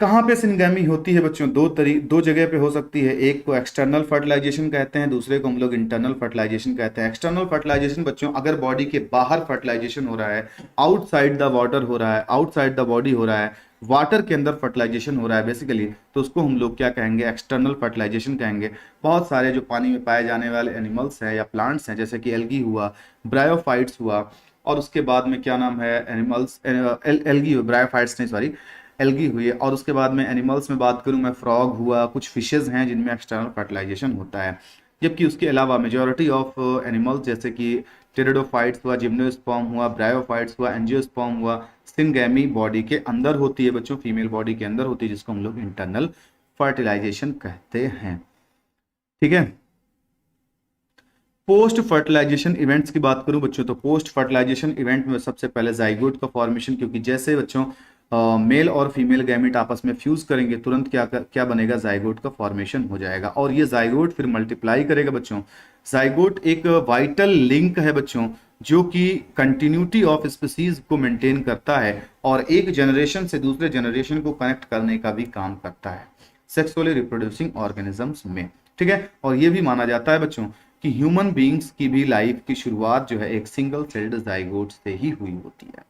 कहाँ पे सिनगैमी होती है बच्चों, दो जगह पे हो सकती है, एक को एक्सटर्नल फर्टिलाइजेशन कहते हैं, दूसरे को हम लोग इंटरनल फर्टिलाइजेशन कहते हैं। एक्सटर्नल फर्टिलाइजेशन बच्चों अगर बॉडी के बाहर फर्टिलाइजेशन हो रहा है, आउटसाइड द वाटर हो रहा है, आउटसाइड द बॉडी हो रहा है, वाटर के अंदर फर्टिलाइजेशन हो रहा है बेसिकली, तो उसको हम लोग क्या कहेंगे, एक्सटर्नल फर्टिलाइजेशन कहेंगे। बहुत सारे जो पानी में पाए जाने वाले एनिमल्स हैं या प्लांट्स हैं, जैसे कि एल्गी हुआ, ब्रायोफाइट्स हुआ, और उसके बाद में क्या नाम है, एनिमल्स, एल्गी, ब्रायोफाइट्स नहीं सॉरी, एल्गी हुई है, और उसके बाद में एनिमल्स में बात करूं मैं, फ्रॉग हुआ, कुछ फिशेज हैं जिनमें एक्सटर्नल फर्टिलाइजेशन होता है। जबकि उसके अलावा मेजॉरिटी ऑफ एनिमल्स जैसे कि टेरिडोफाइट्स हुआ, जिम्नोस्पर्म हुआ, ब्रायोफाइट्स हुआ, एंजियोस्पर्म हुआ, सिनगैमी बॉडी के अंदर होती है बच्चों, फीमेल बॉडी के अंदर होती है, जिसको हम लोग इंटरनल फर्टिलाइजेशन कहते हैं, ठीक है। पोस्ट फर्टिलाइजेशन इवेंट्स की बात करूं बच्चों, तो पोस्ट फर्टिलाइजेशन इवेंट में सबसे पहले जाइगोट का फॉर्मेशन, क्योंकि जैसे बच्चों मेल और फीमेल गैमेट आपस में फ्यूज करेंगे, तुरंत क्या बनेगा, जाइगोट का फॉर्मेशन हो जाएगा, और ये जाइगोट फिर मल्टीप्लाई करेगा बच्चों। जाइगोट एक वाइटल लिंक है बच्चों, जो कि कंटिन्यूटी ऑफ स्पीसीज को मेंटेन करता है, और एक जनरेशन से दूसरे जनरेशन को कनेक्ट करने का भी काम करता है सेक्सुअली रिप्रोड्यूसिंग ऑर्गेनिजम्स में, ठीक है। और ये भी माना जाता है बच्चों कि ह्यूमन बीइंग्स की भी लाइफ की शुरुआत जो है एक सिंगल सेल्ड जाइगोट से ही हुई होती है,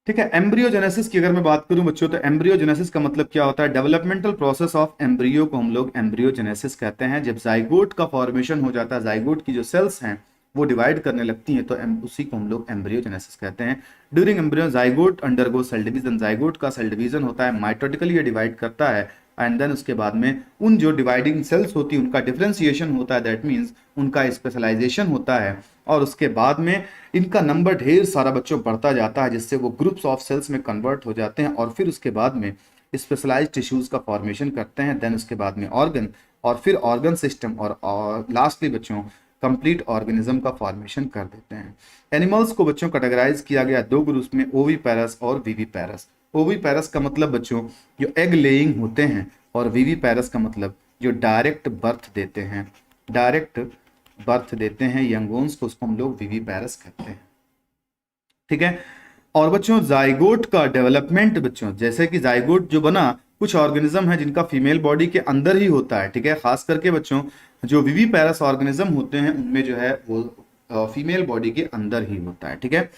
ठीक है। एम्ब्रियोजेनेसिस की अगर मैं बात करूं बच्चों, तो एम्ब्रियोजेनेसिस का मतलब क्या होता है, डेवलपमेंटल प्रोसेस ऑफ एम्ब्रियो को हम लोग एम्ब्रियोजेनेसिस कहते हैं। जब जाइगोट का फॉर्मेशन हो जाता है, जाइगोट की जो सेल्स हैं वो डिवाइड करने लगती हैं, तो उसी को हम लोग एम्ब्रियोजेनेसिस कहते हैं। During embryo zygote undergo cell division, zygote का सेल डिवीजन होता है, माइटोटिकली ये डिवाइड करता है, एंड देन उसके बाद में उन जो डिवाइडिंग सेल्स होती है उनका डिफरेंशिएशन होता है, दैट मीन्स उनका स्पेशलाइजेशन होता है, और उसके बाद में इनका नंबर ढेर सारा बच्चों बढ़ता जाता है, जिससे वो ग्रुप्स ऑफ सेल्स में कन्वर्ट हो जाते हैं, और फिर उसके बाद में स्पेशलाइज्ड टिश्यूज का फॉर्मेशन करते हैं, देन उसके बाद में ऑर्गन, और फिर ऑर्गन सिस्टम, और लास्टली बच्चों कंप्लीट ऑर्गेनिज्म का फॉर्मेशन कर देते हैं। एनिमल्स को बच्चों कैटेगराइज किया गया दो ग्रुप्स में, ओवीपेरस और वीवीपेरस। ओवीपेरस का मतलब बच्चों जो एग लेइंग होते हैं, और वीवीपेरस का मतलब जो डायरेक्ट बर्थ देते हैं, डायरेक्ट बर्थ देते हैं यंगोन्स को, उसको हम लोग विविपेरस कहते हैं। ठीक है। और बच्चों जाइगोट का डेवलपमेंट, बच्चों जैसे कि जाइगोट जो बना, कुछ ऑर्गेनिज्म है जिनका फीमेल बॉडी के अंदर ही होता है। ठीक है, खास करके बच्चों जो विविपेरस ऑर्गेनिज्म होते हैं उनमें जो है वो फीमेल बॉडी के अंदर ही होता है। ठीक है,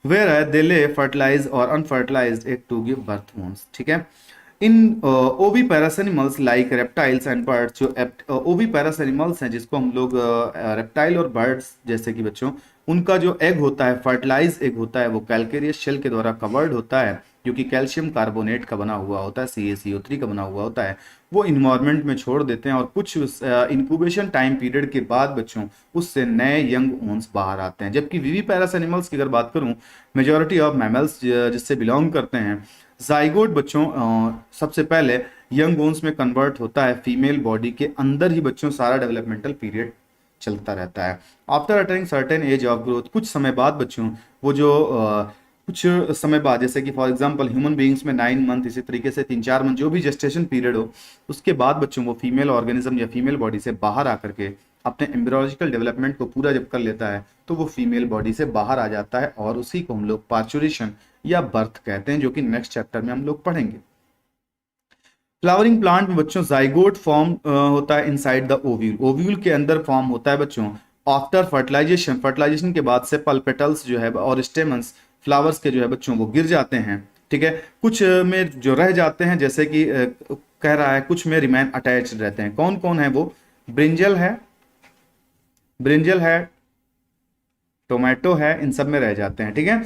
वेयर है दे ले फर्टिलाइज और unfertilized egg to give birth ones. ठीक है, in oviparous animals like reptiles and birds, जो ओविपेरस एनिमल्स हैं जिसको हम लोग रेप्टाइल और बर्ड्स जैसे कि बच्चों, उनका जो एग होता है, फर्टिलाइज एग होता है, वो कैल्केरियस शेल के द्वारा कवर्ड होता है, जो कि कैल्शियम कार्बोनेट का बना हुआ होता है, CaCO3 का बना हुआ होता है। वो इन्वायरमेंट में छोड़ देते हैं और कुछ इंक्यूबेशन टाइम पीरियड के बाद बच्चों उससे नए यंग ओन्स बाहर आते हैं। जबकि विविपेरस एनिमल्स की अगर बात करूं, मेजॉरिटी ऑफ मैमल्स जिससे बिलोंग करते हैं, जाइगोट बच्चों सबसे पहले यंग ओन्स में कन्वर्ट होता है, फीमेल बॉडी के अंदर ही बच्चों सारा डेवलपमेंटल पीरियड चलता रहता है। After attaining certain age of growth, कुछ समय बाद बच्चों वो जो कुछ समय बाद, जैसे कि फॉर एग्जांपल ह्यूमन बीइंग्स में 9 मंथ, इसी तरीके से 3-4 मंथ जो भी जेस्टेशन पीरियड हो, उसके बाद बच्चों वो फीमेल ऑर्गेनिज्म या फीमेल बॉडी से बाहर आकर के अपने एम्ब्रियोलॉजिकल डेवलपमेंट को पूरा जब कर लेता है तो वो फीमेल बॉडी से बाहर आ जाता है, और उसी को हम लोग पार्चुरेशन या बर्थ कहते हैं, जो कि नेक्स्ट चैप्टर में हम लोग पढ़ेंगे। फ्लावरिंग प्लांट में बच्चों जाइगोट फॉर्म होता है इनसाइड द ओव्यूल, ओव्यूल के अंदर फॉर्म होता है बच्चों। आफ्टर फर्टिलाइजेशन, फर्टिलाइजेशन के बाद से पेटल्स जो है और स्टेमन्स फ्लावर्स के जो है बच्चों वो गिर जाते हैं। ठीक है, कुछ में जो रह जाते हैं, जैसे कि कह रहा है कुछ में रिमेन अटैच रहते हैं। कौन कौन है वो? ब्रिंजल है, ब्रिंजल है, टोमेटो है, इन सब में रह जाते हैं। ठीक है,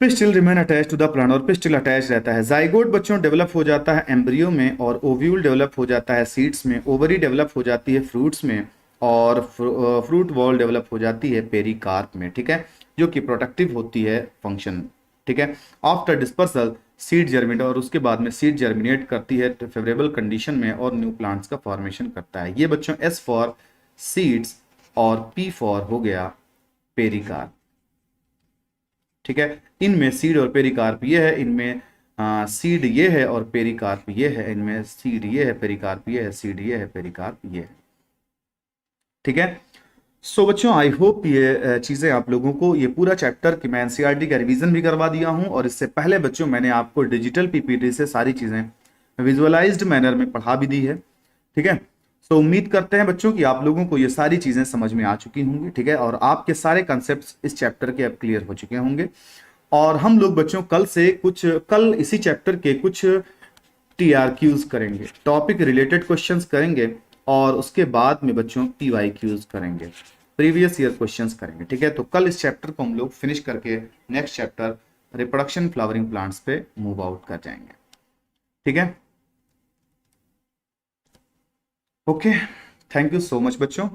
pistil remain attach to the plant, और पिस्टिल अटैच रहता है। जाइगोट बच्चों डेवलप हो जाता है एम्ब्रियो में, और ओव्यूल डेवलप हो जाता है सीड्स में, ओवरी डेवलप हो जाती है फ्रूट्स में, और फ्रूट वॉल डेवलप हो जाती है पेरिकार्प में। ठीक है, जो कि प्रोटेक्टिव होती है फंक्शन। ठीक है, आफ्टर डिस्पर्सल सीड जर्मिनेट, और उसके बाद में सीड जर्मिनेट करती है फेवरेबल कंडीशन में और न्यू प्लांट्स का फॉर्मेशन करता है। ये बच्चों S फॉर सीड्स और P फॉर हो गया पेरिकार्प। ठीक है, इनमें सीड और पेरिकार्प ये है, इनमें सीड ये है और पेरिकार्प ये है, इनमें सीड ये है, पेरिकार्प ये है, सीड ये है, पेरिकार्प ये है। ठीक है, सो बच्चों आई होप ये चीजें आप लोगों को, ये पूरा चैप्टर कि मैं एनसीईआरटी का रिवीजन भी करवा दिया हूं, और इससे पहले बच्चों मैंने आपको डिजिटल पीपीटी से सारी चीजें विजुअलाइज्ड मैनर में पढ़ा भी दी है। ठीक है, तो उम्मीद करते हैं बच्चों कि आप लोगों को ये सारी चीजें समझ में आ चुकी होंगी। ठीक है, और आपके सारे कंसेप्ट इस चैप्टर के अब क्लियर हो चुके होंगे। और हम लोग बच्चों कल इसी चैप्टर के कुछ TRQs करेंगे, टॉपिक रिलेटेड क्वेश्चंस करेंगे, और उसके बाद में बच्चों PYQs करेंगे, प्रीवियस ईयर क्वेश्चंस करेंगे। ठीक है, तो कल इस चैप्टर को हम लोग फिनिश करके next chapter reproduction flowering plants पे मूव आउट कर जाएंगे। ठीक है, okay, thank you so much बच्चों।